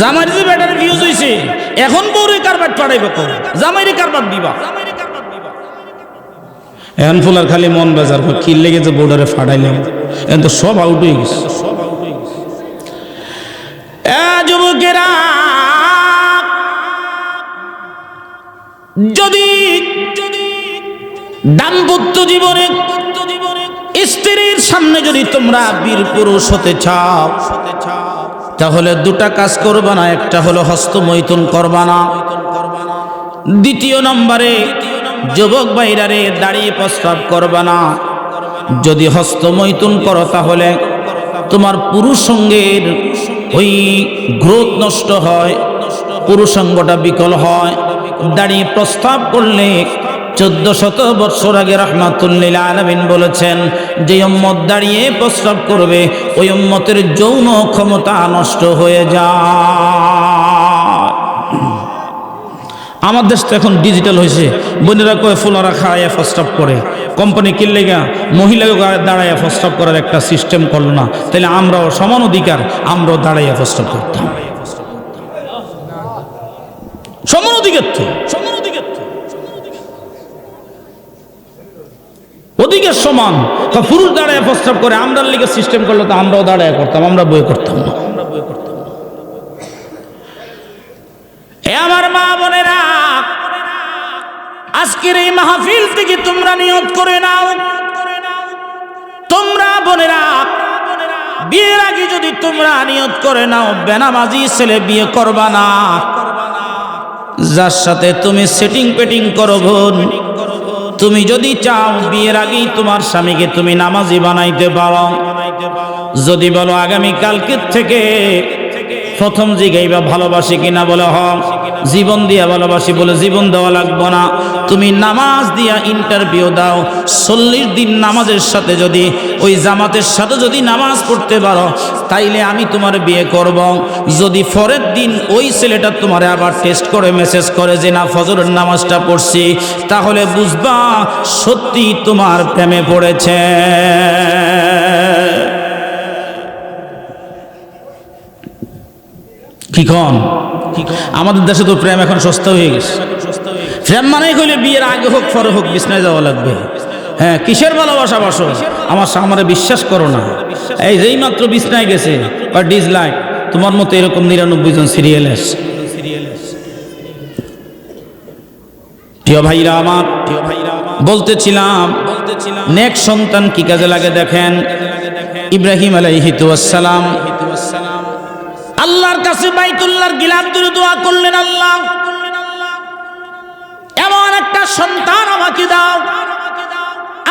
জামাই যে ব্যাটারি ফিউজ হইছে, এখন বউরে কারবার ছড়াইবে, জামাইরে কারবার দিবা। এখন ফুলার খালি মন বাজার কি লেগে যে বউডারে ফাটাইলাম, এখন তো সব আউট হয়ে গেছে। যুবকেরা, যদি দাম্পত্য জীবনে স্ত্রীর সামনে যদি তোমরা বীর পুরুষ হতে চাও, তাহলে 2টা কাজ করবা না। একটা হলো হস্তমৈথুন করবা না। দ্বিতীয় নম্বরে যুবক ভাইরারে দাঁড়িয়ে প্রস্রাব করবা না। যদি হস্তমৈথুন করো তাহলে তোমার পুরুষাঙ্গের ওই গ্রোথ নষ্ট হয়, পুরুষাঙ্গটা বিকল হয়। দাঁড়িয়ে প্রস্তাব করলে 1400 বছর আগে রাহমাতুল্লিল আলামিন বলেছেন, যে উম্মত দাঁড়িয়ে প্রস্তাব করবে ওই উম্মতের যৌন ক্ষমতা নষ্ট হয়ে যায়। আমার দেশ তো এখন ডিজিটাল হয়েছে। বোনেরা কয়ে ফুলারা খাড়াইয়া প্রস্তাব করে, কোম্পানি কিনলে গা মহিলাকে দাঁড়াইয়া প্রস্তাব করার একটা সিস্টেম করলো না, তাহলে আমরাও সমান অধিকার, আমরাও দাঁড়াইয়া প্রস্তাব করতাম। সমান অধিকার তো, অধিকার সমান। পুরুষ দাঁড়ায় প্রস্তাব করে, আমরা লিগে সিস্টেম করলে তো আমরাও দাঁড়ায় করতাম, আমরা বই করতাম না। আমার মা বোনেরা, আজকে আজকের এই মাহফিল থেকে তোমরা নিয়ত করে নাও, তোমরা বোনেরা বিয়ের আগে যদি তোমরা নিয়ত করে নাও বেনামাজি ছেলে বিয়ে করবা না। যার সাথে তুমি সেটিং পেটিং করো বোন, তুমি যদি চাও বিয়ের আগেই তোমার স্বামীকে তুমি নামাজি বানাইতে পারো। যদি বলো আগামী কালকের থেকে প্রথম জিগাইবা ভালোবাসি কিনা, বলে হ জীবন দিয়া ভালোবাসি, বলে জীবন দেওয়া লাগবো না, তুমি নামাজ দিয়া ইন্টারভিউ দাও। 40 দিন নামাজের সাথে যদি ওই জামাতের সাথে যদি নামাজ পড়তে পারো তাইলে আমি তোমার বিয়ে করব। যদি পরের দিন ওই ছেলেটা তোমারে আবার টেস্ট করে মেসেজ করে যে না ফজরের নামাজটা পড়ছি, তাহলে বুঝবা সত্যি তোমার প্রেমে পড়েছে। কি কন? আমাদের দেশে তো প্রেম এখন সস্তা হয়ে গেছে। প্রেম মানে হইলে বিয়ের আগে হোক পরে হোক বিছনায় যাওয়া লাগবে। হ্যাঁ, কিসের ভালোবাসা বাসো? আমার সামনে বিশ্বাস করো না, এই যেই মাত্র বিছনায় গেছে বা ডিসলাইক তোমার মতো এরকম 99 জন সিরিয়াল এসে। প্রিয় ভাইরা আমার, বলতেছিলাম নেক সন্তান কি কাজে লাগে দেখেন। ইব্রাহিম আলাইহিস সালাম আল্লাহর কাছে বাইতুল্লাহর গিলাফ ধরে দোয়া করলেন, আল্লাহ এমন একটা সন্তান আমাকে দাও,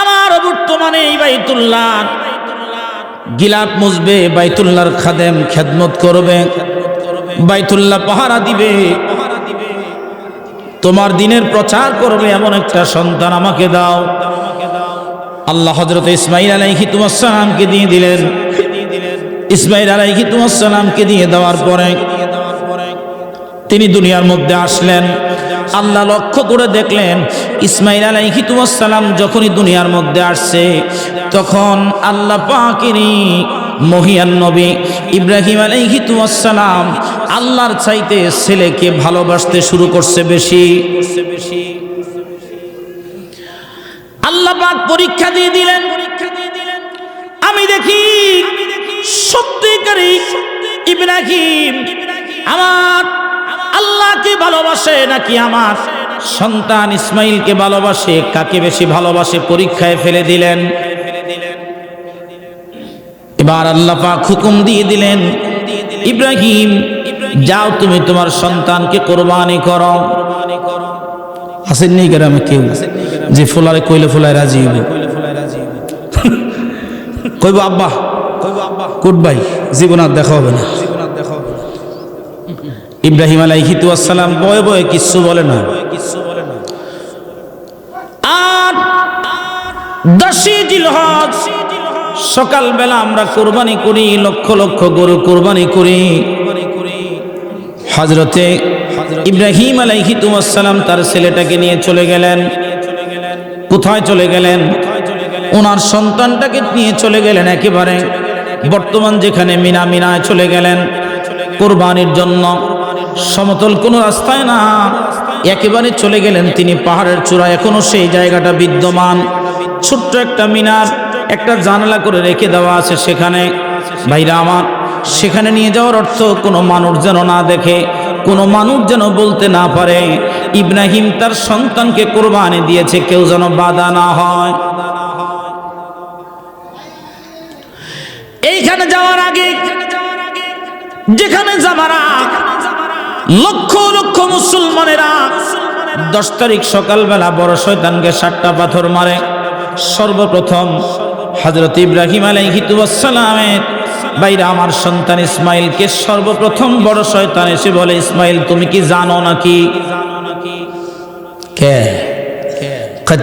আমার বর্তমানে এই বাইতুল্লাহ গিলাফ মুছবে, বাইতুল্লাহর খাদেম খেদমত করবে, বাইতুল্লাহ পাহারা দিবে, তোমার দিনের প্রচার করবে, এমন একটা সন্তান আমাকে দাও। আল্লাহ হযরত ইসমাঈল আলাইহিস সালামকে দিয়ে দিলেন। ইসমাঈল আলাইহিস সালামকে দিয়ে দেওয়ার পরে তিনি দুনিয়ার মধ্যে আসলেন। আল্লাহ লক্ষ্য করে দেখলেন ইসমাঈল আলাইহিস সালাম যখনই দুনিয়ার মধ্যে আসছে তখন আল্লাহ পাকেরই মহিয়ান নবী ইব্রাহিম আলাইহিস সালাম আল্লাহর চাইতে ছেলেকে ভালোবাসতে শুরু করছে বেশি। আল্লাহ পাক পরীক্ষা দিয়ে দিলেন। আমি দেখি সত্যিকারই ইব্রাহিম আমার আল্লাহকে ভালোবাসে নাকি আমার সন্তান ইসমাইলকে ভালোবাসে, কাকে বেশি ভালোবাসে পরীক্ষায় ফেলে দিলেন। এবার আল্লাহ পাক হুকুম দিয়ে দিলেন, ইব্রাহিম যাও তুমি তোমার সন্তানকে কোরবানি করো। আসেননি গ্রামে কেউ যে ফুলারে কইলে ফুলায় রাজি হইব, কইব আব্বা কুট ভাই জীবন আর দেখা হবে না। ইব্রাহিম আলাইহিস সালাম বয়ে বয়ে কিচ্ছু বলে না। আর 10 জিলহজ সকালবেলা আমরা কোরবানি করি, লক্ষ লক্ষ গরু কোরবানি করি। হযরতে ইব্রাহিম আলাইহিস সালাম তার ছেলেটাকে নিয়ে চলে গেলেন। কোথায় চলে গেলেন? ওনার সন্তানটাকে নিয়ে চলে গেলেন একেবারে বর্তমান যেখানে মিনায় চলে গেলেন কোরবানির জন্য। সমতল কোনো রাস্তায় না, একেবারে চলে গেলেন তিনি পাহাড়ের চূড়ায়। এখনো সেই জায়গাটা বিদ্যমান, ছোট্ট একটা মিনার, একটা জানালা করে রেখে দেওয়া আছে সেখানে। ভাইরা আমার, সেখানে নিয়ে যাওয়ার অর্থ কোনো মানুষ যেন না দেখে, কোনো মানুষ যেন বলতে না পারে ইব্রাহিম তার সন্তানকে কোরবানি দিয়েছে, কেউ যেন বাধা না হয়। এইখানে যাওয়ার আগে যেখানে জামারা লক্ষ লক্ষ মুসলমানেরা 10 তারিখ সকালবেলা বড় শয়তানকে 7টা পাথর মারে। সর্বপ্রথম হযরত ইব্রাহিম আলাইহিস সালামের বাইরে আমার সন্তান ইসমাইলকে সর্বপ্রথম বড় শয়তান এসে বলে, ইসমাইল তুমি কি জানো নাকি কে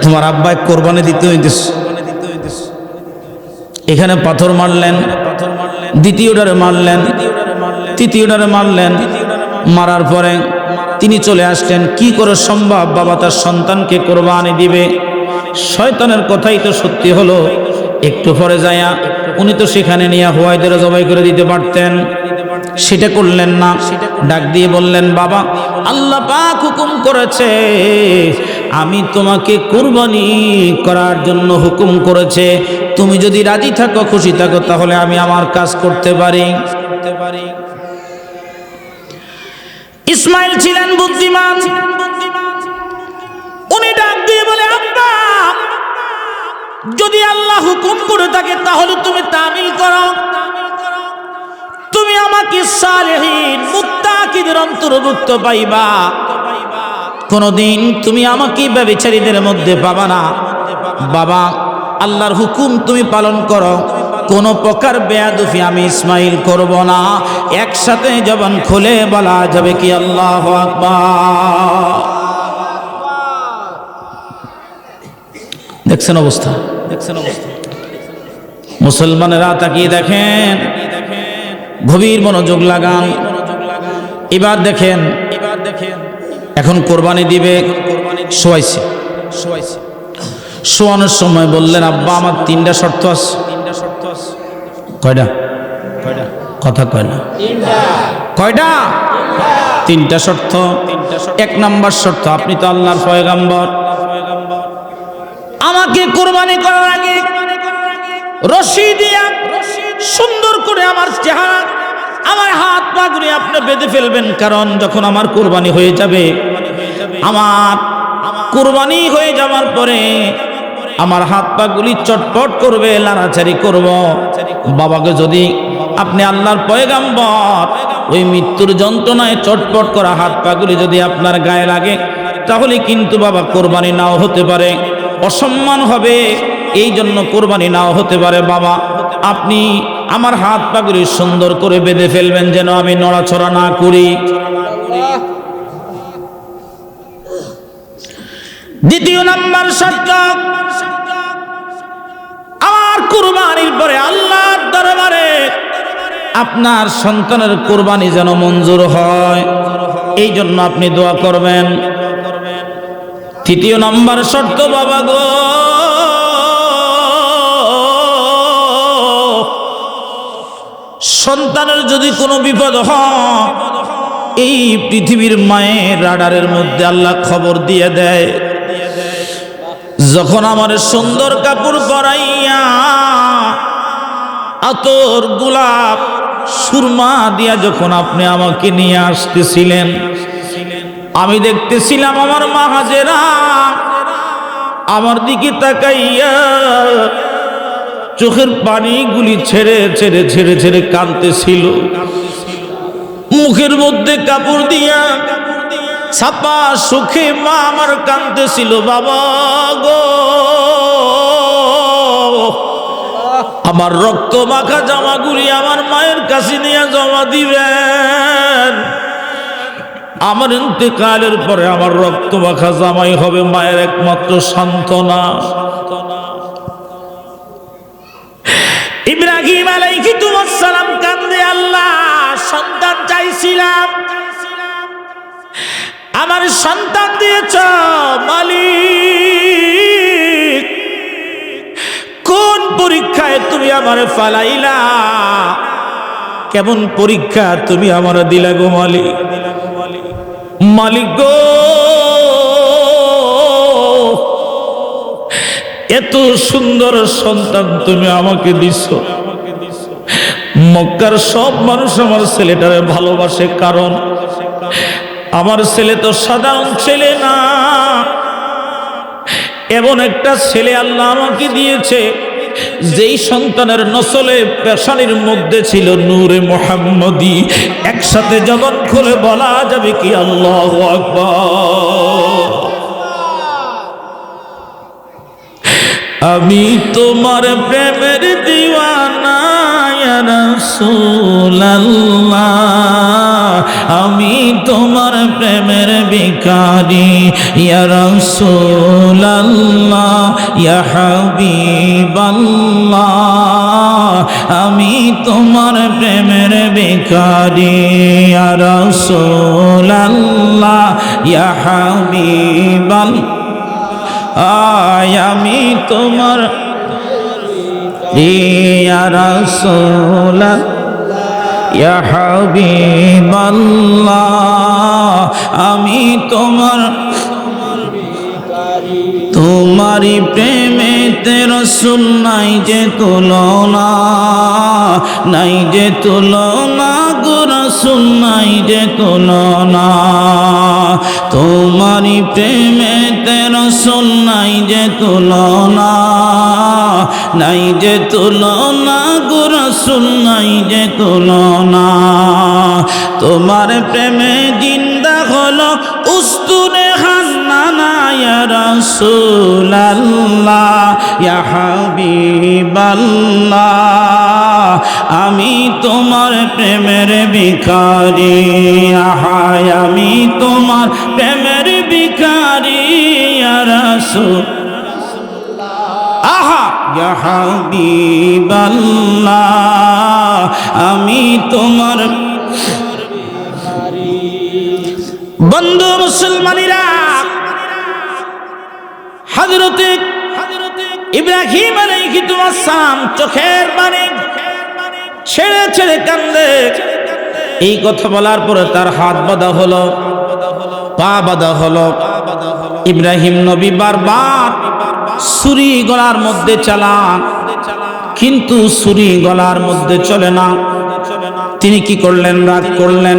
তোমার আব্বাই কোরবানি দিতে হইতেছে। এখানে পাথর মারলেন, দ্বিতীয়টারে মারলেন, তৃতীয়টারে মারলেন। মারার পরে তিনি চলে আসলেন। কি করে সম্ভব বাবা তার সন্তানকে কোরবানি দিবে? শয়তানের কথাই তো সত্যি হলো। একটু পরে যায়া উনি তো সেখানে নিয়ে হোয়াইদের জবাই করে দিতে পারতেন, সেটা করলেন না। ডাক দিয়ে বললেন, বাবা আল্লাহ পাক হুকুম করেছে, আমি তোমাকে কুরবানি করার জন্য হুকুম করেছে, তুমি যদি রাজি থাকো খুশি থাকো তাহলে আমি আমার কাজ করতে পারি। ইসমাইল ছিলেন বুদ্ধিমান। উনি ডাক দিয়ে বলে, আব্বা, যদি আল্লাহ হুকুম করে থাকে তাহলে তুমি তামিল করো, তুমি আমাকে সালেহীন মুত্তাকিদের অন্তর্ভুক্ত পাইবা, কোনদিন তুমি আমাকে ব্যভিচারীদের মধ্যে পাবা না। বাবা, আল্লাহর হুকুম তুমি পালন করো, কোন প্রকার বেয়াদফি আমি ইসমাইল করব না। একসাথে জবান খুলে বলা যাবে কি আল্লাহু আকবার। দেখছেন অবস্থা, দেখছেন অবস্থা। মুসলমানেরা তাকিয়ে দেখেন, গভীর মনোযোগ লাগান। এবার দেখেন, এখন কোরবানি দিবে, শোয়াইছে, শোয়ানোর সময় বললেন, আব্বা আমার 3টা শর্ত আছে। কয়টা? কথা কয় না। কয়টা? 3টা শর্ত। 1 নম্বর শর্ত, আপনি তো আল্লাহর পয়গম্বর, আমাকে কোরবানি করার আগে রশি দিয়া সুন্দর করে আমার চেহারা, আমার হাত পা গুলি আপনি বেঁধে ফেলবেন, কারণ যখন আমার কোরবানি হয়ে যাবে, আমার কোরবানি হয়ে যাওয়ার পরে আমার হাত পা গুলি চটপট করবে, লাড়াচাড়ি করব। বাবাকে যদি আপনি আল্লাহর পয়গম্বর, ওই মৃত্যুর যন্ত্রণায় চটপট করা হাত পা গুলি যদি আপনার গায়ে লাগে, তাহলে কিন্তু বাবা কোরবানি নাও হতে পারে, অসম্মান হবে, এই জন্য কোরবানি নাও হতে পারে। বাবা, আপনি আমার হাত পা গুলি সুন্দর করে বেঁধে ফেলবেন, যেন আমি নড়াচড়া না করি। দ্বিতীয় নাম্বার শর্ত, আমার কুরবানির পরে আল্লাহর দরবারে আপনার সন্তানের কুরবানি যেন মঞ্জুর হয়, এই জন্য আপনি দোয়া করবেন। তৃতীয় নাম্বার শর্ত, বাবা গো, সন্তানের যদি কোনো বিপদ হয়, এই পৃথিবীর মায়ের রাডারের মধ্যে আল্লাহ খবর দিয়ে দেয়। যখন আমার সুন্দর কাপড় পরাইয়া আতর গোলাপ সুরমা দিয়া যখন আপনি আমাকে নিয়ে আসতেছিলেন, আমি দেখতেছিলাম আমার মা হাজেরা আমার দিকে তাকাইয়া চোখের পানিগুলি ছেড়ে ছেড়ে ছেড়ে ছেড়ে কাঁদতেছিল, মুখের মধ্যে কাপড় দিয়া ছাপা সুখে মা আমার কাঁদতেছিল। বাবা গো, আমার রক্ত মাখা জামাগুলি আমার মায়ের কাছে নিয়ে জমা দিবেন, আমার ইন্তেকালের পরে আমার রক্ত মাখা জামাই হবে মায়ের একমাত্র সান্ত্বনা। ইব্রাহিম আলাইহিস সালাম কান্দে, আল্লাহ সন্তান চাইছিলাম, আমার সন্তান দিয়েছ মালিক, কোন পরীক্ষায় তুমি আমারে ফালাইলা, কেমন পরীক্ষা তুমি আমার দিলা গো মালিক। মালিক গো, এত সুন্দর সন্তান তুমি আমাকে দিছো, মক্কার সব মানুষ আমার ছেলেটারে ভালোবাসে, কারণ আমার ছেলে তো সাধারণ ছেলে না, এমন একটা ছেলে আল্লাহ আমাকে দিয়েছে যেই সন্তানের নসলে পেশানির মধ্যে ছিল নূরে মুহাম্মদী। একসাথে জবান খুলে বলা যাবে কি আল্লাহু আকবার। আমি তোমার প্রেমের দিওয়ানা ইয়া রাসূলুল্লাহ, আমি তোমার প্রেমের ভিখারি ইয়া রাসূলুল্লাহ, ইয়া হাবিবাল্লাহ, আমি তোমার প্রেমের ভিখারি ইয়া রাসূলুল্লাহ, ইয়া হাবিবাল্লাহ, আমি তোমার ইয়া রাসূলুল্লাহ, ইয়া হাবিবাল্লাহ, আমি তোমার তোমারি প্রেমেতে রাসূল নাই যে তুলনা, নাই যে তুলনা গো রাসূল নাই যে তুলনা, তোমারি প্রেমেতে রাসূল নাই যে তুলনা, নাই যে তুলনা গো রাসূল নাই যে তুলনা। তোমার প্রেমে জিন্দা হলো উস্তুনে হান্নানা ইয়া রাসূলাল্লাহ ইয়া হাবিবাল্লাহ, আমি তোমার প্রেমের ভিখারি, আহায় আমি তোমার প্রেমের ভিখারি ইয়া রাসূল, আহা ইয়া হাবিবাল্লাহ, আমি তোমার বন্ধু মুসলমানেরা। হযরতে ইব্রাহিম আলাইহিস সালাম চোখের পানি ছেড়ে ছেড়ে কান্দে। এই কথা বলার পরে তার হাত বাঁধা হলো, পা বাঁধা হলো। ইব্রাহিম নবী বারবার ছুরি গলার মধ্যে চালান, কিন্তু ছুরি গলার মধ্যে চলে না। তিনি কি করলেন? রাগ করলেন,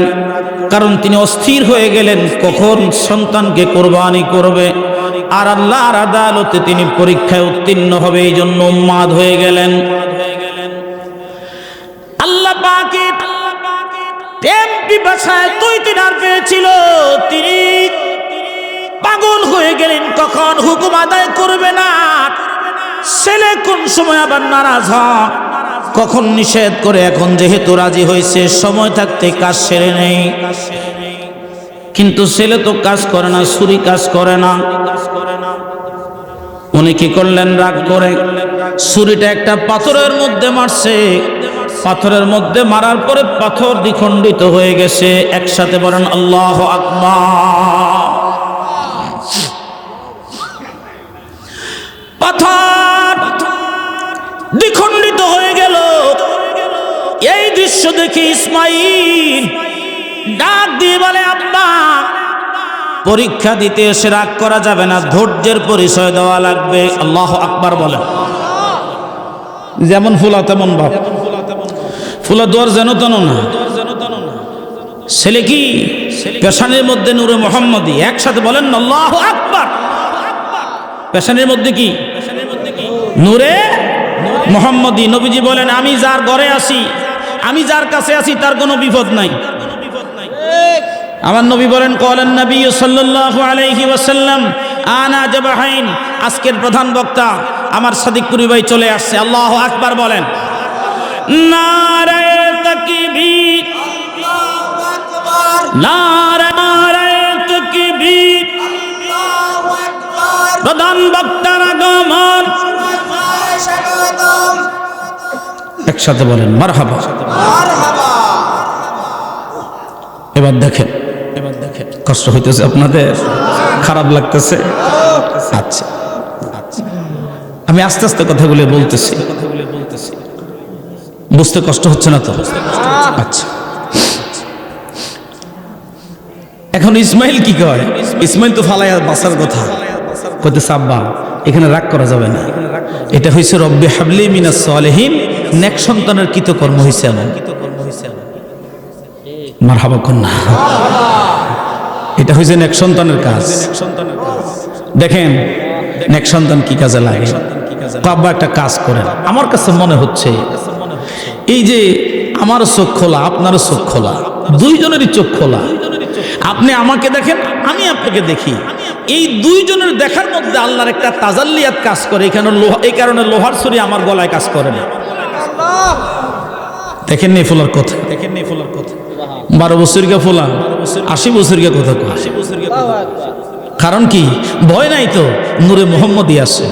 কারণ তিনি অস্থির হয়ে গেলেন কখন সন্তানকে কোরবানি করবে, আর আল্লাহর আদালতে তিনি পরীক্ষায় উত্তীর্ণ হবে, এই জন্য উন্মাদ হয়ে গেলেন। আল্লাহ পাকের প্রেম পিপাসায় তৈতিনার পেয়েছিল, তিনি পাগল হয়ে গেলেন কখন হুকুম আদায় করবে না, ছেলে কোন সময় আবার নারাজ হয়, কখন নিষেধ করে। এখন যেহেতু রাজি হয়েছে, সময় থাকতে কাজ সেরে নেই। কিন্তু ছেলে তো কাজ করে না, ছুরি কাজ করে না। উনি কি করলেন? রাগ করে ছুরিটা একটা পাথরের মধ্যে মারছে। পাথরের মধ্যে মারার পরে পাথর দ্বিখণ্ডিত হয়ে গেছে। একসাথে বলেন আল্লাহু আকবার। পাথর দ্বিখণ্ডিত হয়ে গেল। এই দৃশ্য দেখে ইসমাইল ডাক দিয়ে বলে, আব্বা, পরীক্ষা দিতে এসে রাগ করা যাবে না, ধৈর্যের পরিচয় দেওয়া লাগবে। আল্লাহু আকবার বলেন। যেমন ফুলা তেমন ভাব, ফুলা দোয়ার যেন তেন না। ছেলে কি পেশানির মধ্যে নূরে মুহাম্মদী, একসাথে বলেন আল্লাহু আকবার। পেশানির মধ্যে কি? নূরে মুহাম্মদী। নবীজি বলেন, আমি যার ঘরে আসি, আমি যার কাছে আসি, তার কোনো বিপদ নাই। আমার নবী বলেন, ক্বালান নবী সাল্লাল্লাহু আলাইহি ওয়াসাল্লাম আনা জাবাহাইন। আজকের প্রধান বক্তা আমার সাদিকপুরি ভাই চলে আসছে। আল্লাহু আকবার বলেন। নারে তাকবীর, আল্লাহু আকবার, নারে তাকবীর, আল্লাহু আকবার। প্রধান বক্তার আগমন, একসাথে বলেন মারহাবা, মারহাবা। এবার দেখেন, কষ্ট হইতেছে আপনাদের? খারাপ লাগতেছে? আচ্ছা, আমি আস্তে আস্তে কথাগুলো বলতেছি, বুঝতে কষ্ট হচ্ছে না তো? আচ্ছা, এখন ইসমাইল কি কয়? ইসমাইল তো ফালাইয়া বাঁচার কথা কইতেছে, আব্বা এখানে রাগ করা যাবে না, এটা হইছে রব্বি হাবলি মিনাস সালিহিন, নেক সন্তানের কৃতকর্ম হইছে এমন। মারহাবা কন্যা, এটা হইছে নেক সন্তানের কাজ। দেখেন নেক সন্তান কি কাজে লাগে। আব্বা একটা কাজ করেন, আমার কাছে মনে হচ্ছে এই যে আমার চোখ খোলা, আপনার চোখ খোলা, দুইজনেরই চোখ খোলা। আপনি আমাকে দেখেন, আমি আপনাকে দেখি, এই দুইজনের দেখার মধ্যে আল্লাহর একটা তাজাল্লিয়াত কাজ করে। এখানে লোহা, এই কারণে লোহার ছুরি আমার গলায় কাজ করে না। দেখেন নি ফোলার কথা, দেখেন নি ফোলার কথা। 12 বছরকে ফোলা, 80 বছরকে কথা কয়। কারণ কি? ভয় নাই তো, নূরে মুহাম্মদী আছে।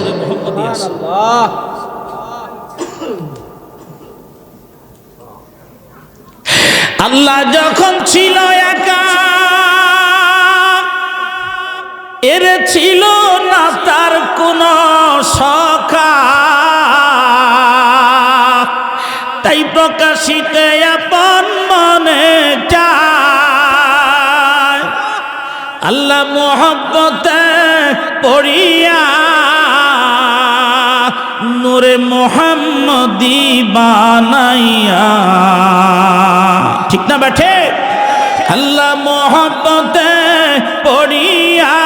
আল্লাহ যখন ছিল একা, এর ছিল না তার কোন সখা, তাই প্রকাশিতে আপন মনে চায় আল্লাহ মোহব্বতে পড়িয়া নূরে নূরে মুহাম্মদি বানাইয়া। ঠিক না বেঠে? আল্লাহ মোহব্বতে পড়িয়া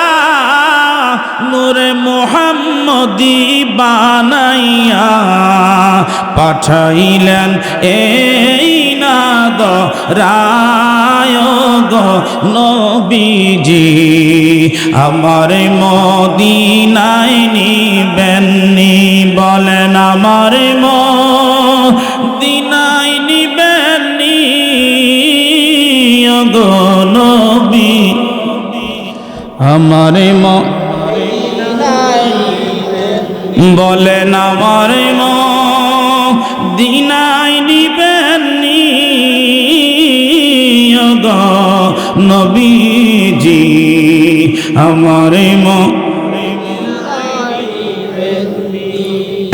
নূরে মুহাম্মদি বানাইয়া পাঠাইলেন এই নাদ রায় গো নবীজি। আমার মদিনায় নিবেননি বলেন, আমার মদিনায় নিবেননি গো নবী। আমার বলেন, আমার মদিনায় নিবেননি গো নবীজি। আমার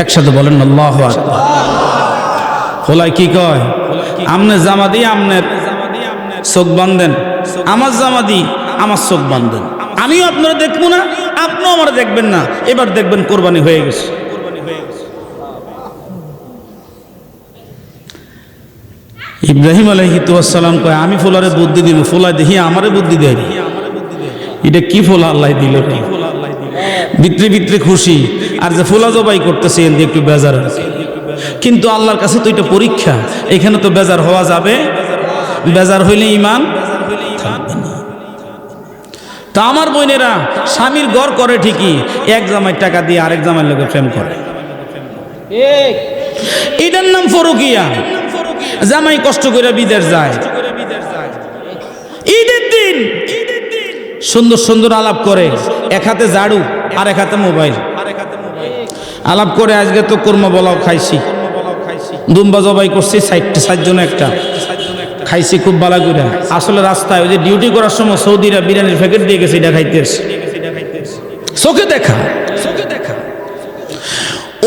একসাথে বলেন আল্লাহু আকবার। খোলাই কি কয়? আমনে জামা দিয়ে আমনের চোখ বাঁধেন, আমার জামা দিয়ে আমার চোখ বাঁধেন। আমিও আপনারা দেখবো না, আপনিও আমার দেখবেন না। এবার দেখবেন কোরবানি হয়ে গেছে। ইব্রাহিম আলাইহিস সালাম কয়, আমি ফোলারে বুদ্ধি দিব, ফোলা দেখি আমারে বুদ্ধি দেয়। এটা কি ফোলা আল্লাহ দিল? ভিতরে ভিতরে খুশি, আর যে ফোলা জবাই করতেছে এর একটু বেজার। কিন্তু আল্লাহর কাছে তো এটা পরীক্ষা, এখানে তো বেজার হওয়া যাবে। বেজার হইলে ঈমান থাকবে না। তা আমার বোনেরা স্বামীর ঘর করে ঠিকই, এক জামাই টাকা দিয়ে আরেক জামাইয়ের লোকে প্রেম করে। এটার নাম ফরকিয়া। জামাই কষ্ট করে বিদেশ যায়, ঈদের দিন সুন্দর সুন্দর আলাপ করে, এক হাতে ঝাড়ু আর এক হাতে মোবাইল। আলাপ করে আজকে তো কোরমা বলাও খাইছি, দুম্বা জবাই করছি 60 জন একটা খাইছি খুব ভালো করে। আসলে রাস্তায় ওই যে ডিউটি করার সময় সৌদিরা বিরিয়ানির প্যাকেট দিয়ে গেছে, এটা খাইতে চোখে দেখা।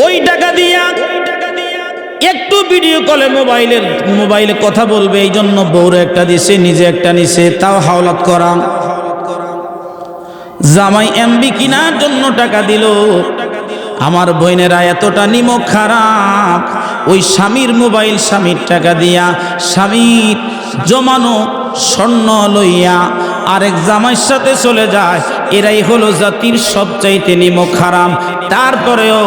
ওই টাকা দিয়া একটু ভিডিও কলে মোবাইলে কথা বলবে, এই জন্য বউরে একটা দিছে, নিজে একটা নিছে, তাও হাওলাত করা। জামাই এমবি কেনার জন্য টাকা দিল। আমার বোনেরা এতটা নিমক খারাপ, ওই স্বামীর মোবাইল স্বামীর টাকা দিয়া, স্বামীর জমানো স্বর্ণ লইয়া আরেক জামাইয়ের সাথে চলে যায়। এরাই হলো জাতির সবচাইতে নিমক হারাম। তারপরেও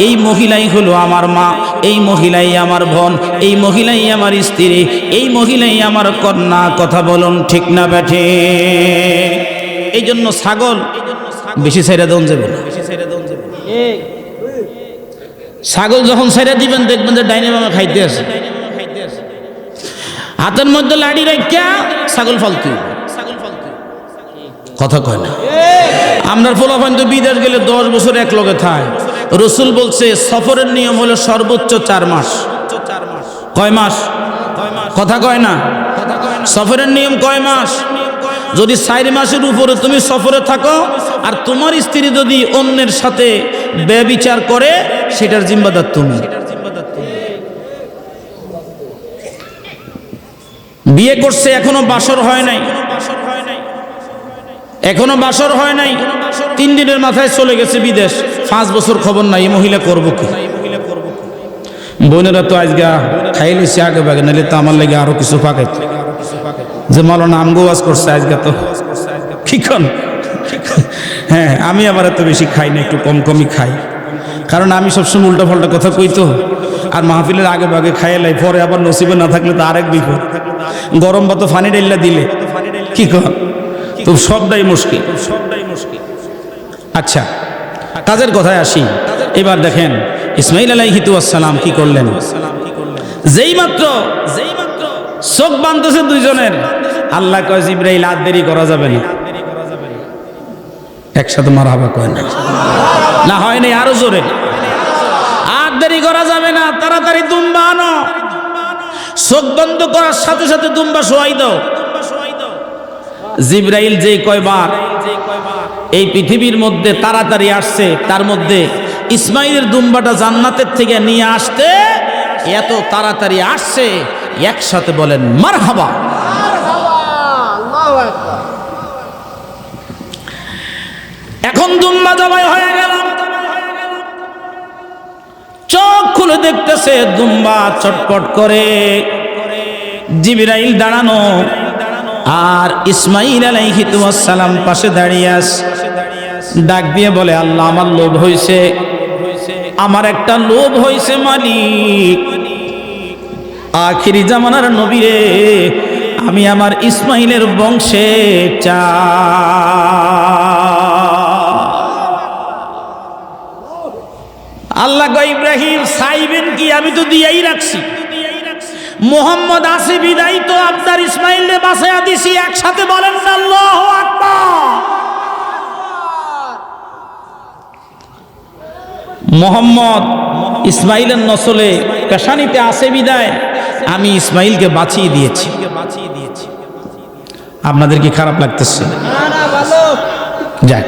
এই মহিলাই হলো আমার মা, এই মহিলাই আমার বোন, এই মহিলাই আমার স্ত্রী, এই মহিলাই আমার কন্যা। কথা বলুন ঠিক না বেঠে? এই জন্য ছাগল বেশি ছাইরা দেন যাবে না। ছাগল যখন ছাইরা দিবেন দেখবেন যে ডাইনে বামে খাইতে আছে, হাতের মধ্যে লাড়ি রাখিয়া ছাগল ফালতু। কথা কয় না? আপনার ফলাফল তো বিদেশ গেলে 10 বছর এক লগে থায়। রসুল বলছে সফরের নিয়ম হলো সর্বোচ্চ 4 মাস। কয় মাস? কথা কয় না? সফরের নিয়ম কয় মাস? যদি 4 মাসের উপরে তুমি সফরে থাকো আর তোমার স্ত্রী যদি অন্যের সাথে ব্যভিচার করে, সেটার জিম্মাদার তুমি। বিয়ে করছে এখনো বাসর হয় নাই, এখনো বাসর হয় নাই, 3 দিনের মাথায় চলে গেছে বিদেশ, 5 বছর খবর নাই। এই মহিলা করবো কি? বোনেরা তো আজগা খাইলেছে আগে বাগে, নাহলে তো আমার লাগে আরো কিছু পাকে যে মাওলানা আমগো ওয়াজ করছে আজগা। তো কি কন? হ্যাঁ, আমি আবার এত বেশি খাই না, একটু কম কমই খাই, কারণ আমি সবসময় উল্টা পাল্টা কথা কই তো। আর মাহফিলের আগে বাগে খাইলাই, পরে আবার নসিবে না থাকলে তো আরেক বিপদ। গরম ভাত ফানি ডাইল্লা দিলে কি কর, তো সবটাই মুশকিল। আচ্ছা, কাজের কথায় আসি। এবার দেখেন ইসমাইল আলাইহিস সালাম কি করলেন। যেই মাত্র চোখ বাঁধতেছে দুইজনের, আল্লাহ কয় জিবরাইল আর দেরি করা যাবে না। একসাথে মারহাবা কয় না? না হয় নাই, আরো জোরে। আর দেরি করা যাবে না, তাড়াতাড়ি দুম্বা আনো। চোখ বন্ধ করার সাথে সাথে দুম্বা শোয়াই দাও। জিবরাইল যেই কয়বার এই পৃথিবীর মধ্যে তাড়াতাড়ি আসছে, তার মধ্যে ইসমাইলের দুম্বাটা জান্নাতের থেকে নিয়ে আসতে এত তাড়াতাড়ি আসছে। একসাথে বলেন মারহাবা। এখন দুম্বা জবাই হয়ে গেল। চোখ খুলে দেখতেছে দুম্বা চটপট করে, জিবরাইল দাঁড়ানো, আর ইসমাইল আলাইহিস সালাম পাশে দাঁড়িয়ে আছে। ডাক দিয়ে বলে, আল্লাহ আমার লোভ হইছে, আমার একটা লোভ হইছে মালিক, আখিরি জামানার নবী রে, আমি আমার ইসমাইলের বংশে আল্লাহ গো ইব্রাহিম চাইবেন কি, আমি তো দিয়েই রাখছি, মোহাম্মদ আছে বিদায় তো আপনার ইসমাইলকে বাঁচাইয়া দিছি। একসাথে বলেন না আল্লাহু আকবার। মোহাম্মদ ইসমাইলের নসলে পেশানিতে আছে বিদায় আমি ইসমাইলকে বাঁচিয়ে দিয়েছি। আপনাদের কি খারাপ লাগতেছে? যাক,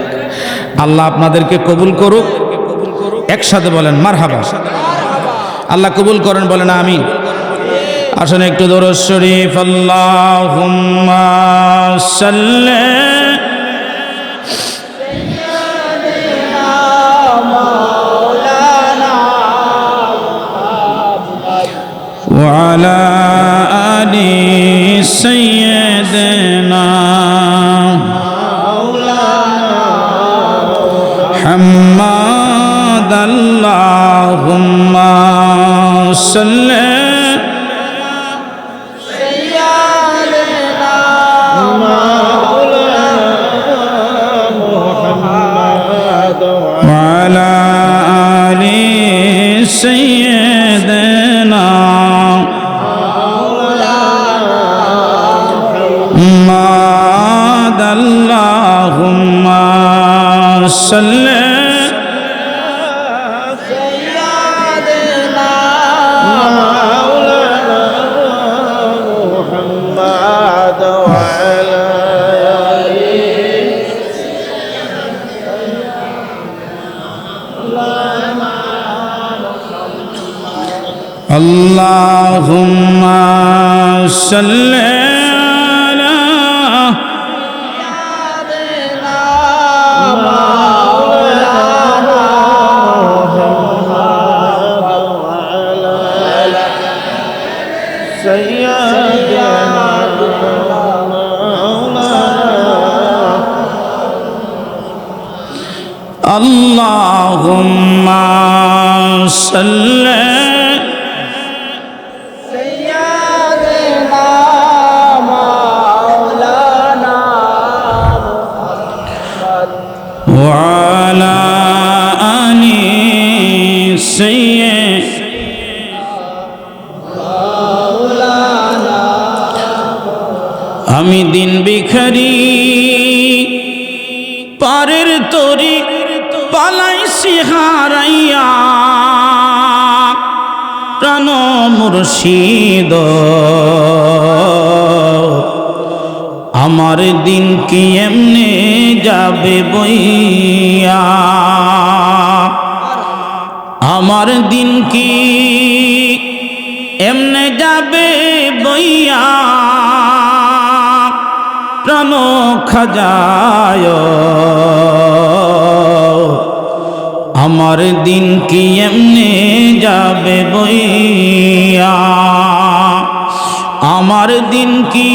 আল্লাহ আপনাদেরকে কবুল করুক। একসাথে বলেন মারহাবা। আল্লাহ কবুল করেন, বলেন আমিন। আসুন একটু দরুদ শরীফ, আল্লাহুম্মা সাল্লি ওয়া আলা আলি সাইয়্যিদিনা মুহাম্মাদ, আল্লাহুম্মা সাল্লি سيدنا محمد، اللهم صل سيدنا مولانا محمد وعلى اللهم صل على سيدنا مولانا محمد وعلى سيدنا مولانا اللهم صل وعلى آل سيدنا আমি দিন ভিখারি পারের তরি পালাইছি হারাইয়া, প্রাণ মুর্শিদ আমার দিন কি এমনে যাবে বইয়া, আমার দিন কি এমনে যাবে বইয়া, প্রাণ খাজায় আমার দিন কি এমনে যাবে বইয়া, আমার দিন কি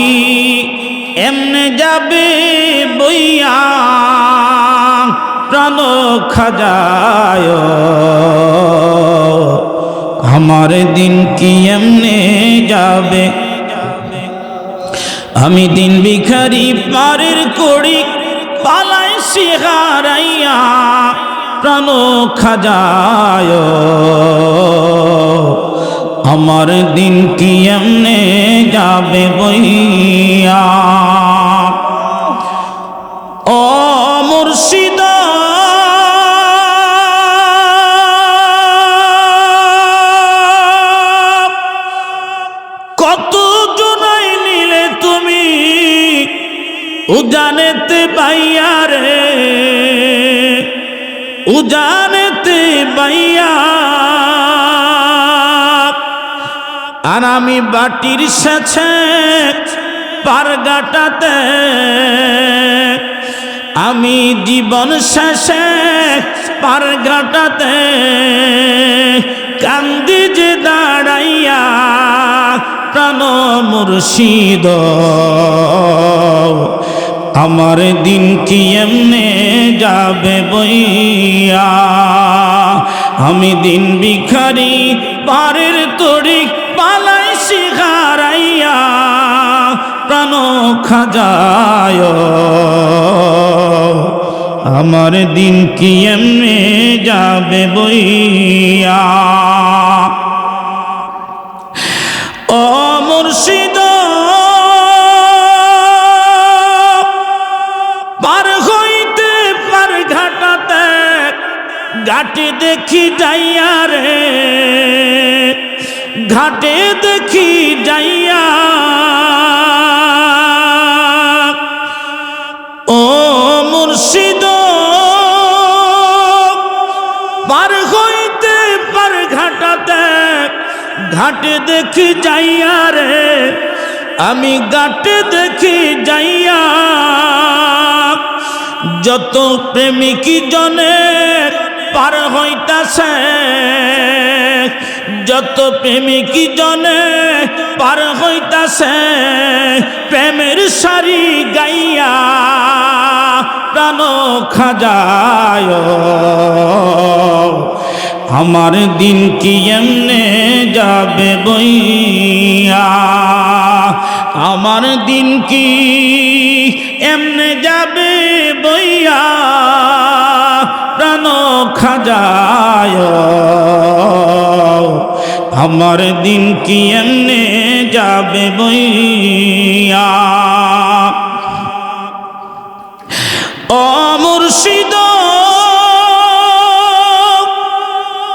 এমনে যাবে বইয়া, প্রাণ খাজায় আমার দিন কি এমনে যাবে। আমি দিন ভিখারি পারের কড়ি পালাইছি হারাইয়া, প্রাণ খাজায় আমার দিন কি এমনে যাবে বইয়া। ও মুর্শিদ কত জনাই নিলে তুমি উজানেতে বাইয়া রে, উজানেতে বাইয়া, আর আমি বাটির সাথে পারগাটাতে, আমি জীবন শেষে পারগাটাতে মুর্শিদ আমার দিন কি এমনে যাবে বইয়া আমি দিন ভিখারি পারের তরি পালাই শিখারাইয়া প্রাণ খাজায় আমার দিন কি এমনে যাবে বইয়া ও মুর্শিদ পার হইতে পার ঘাটাতে ঘাটে দেখি যাইয়া রে ঘাটে দেখি যাইয়া ও মুর্শিদ পার হইতে পার ঘাটাতে ঘাটে দেখি যাইয়া রে আমি ঘাটে দেখি যাইয়া যত প্রেমিক জনে পার হইতাছে যত প্রেমিক জনে পার হইতাছে প্রেমের সারি গাইয়া প্রাণ খাজায় আমার দিন কি এমনে যাবে বইয়া আমার দিন কি এমনে যাবে বইয়া প্রাণ খাজায় আমার দিন কি এমনে যাবে বইয়া ও মুর্শিদ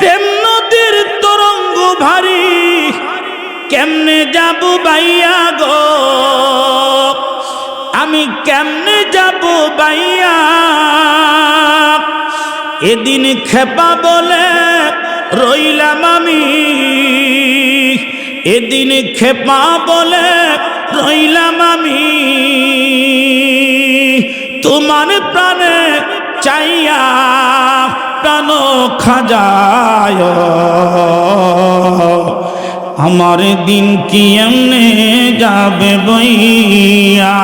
প্রেম নদীর তরঙ্গ ভারী কেমনে যাব বাইয়া গো আমি কেমনে যাব বাইয়া এদিন খেপা বলে রইলাম আমি এদিন খেপা বলে রইলাম আমি তোমার প্রাণে চাইয়া প্রাণ খাজায় আমার দিন কি এমনে যাবে বইয়া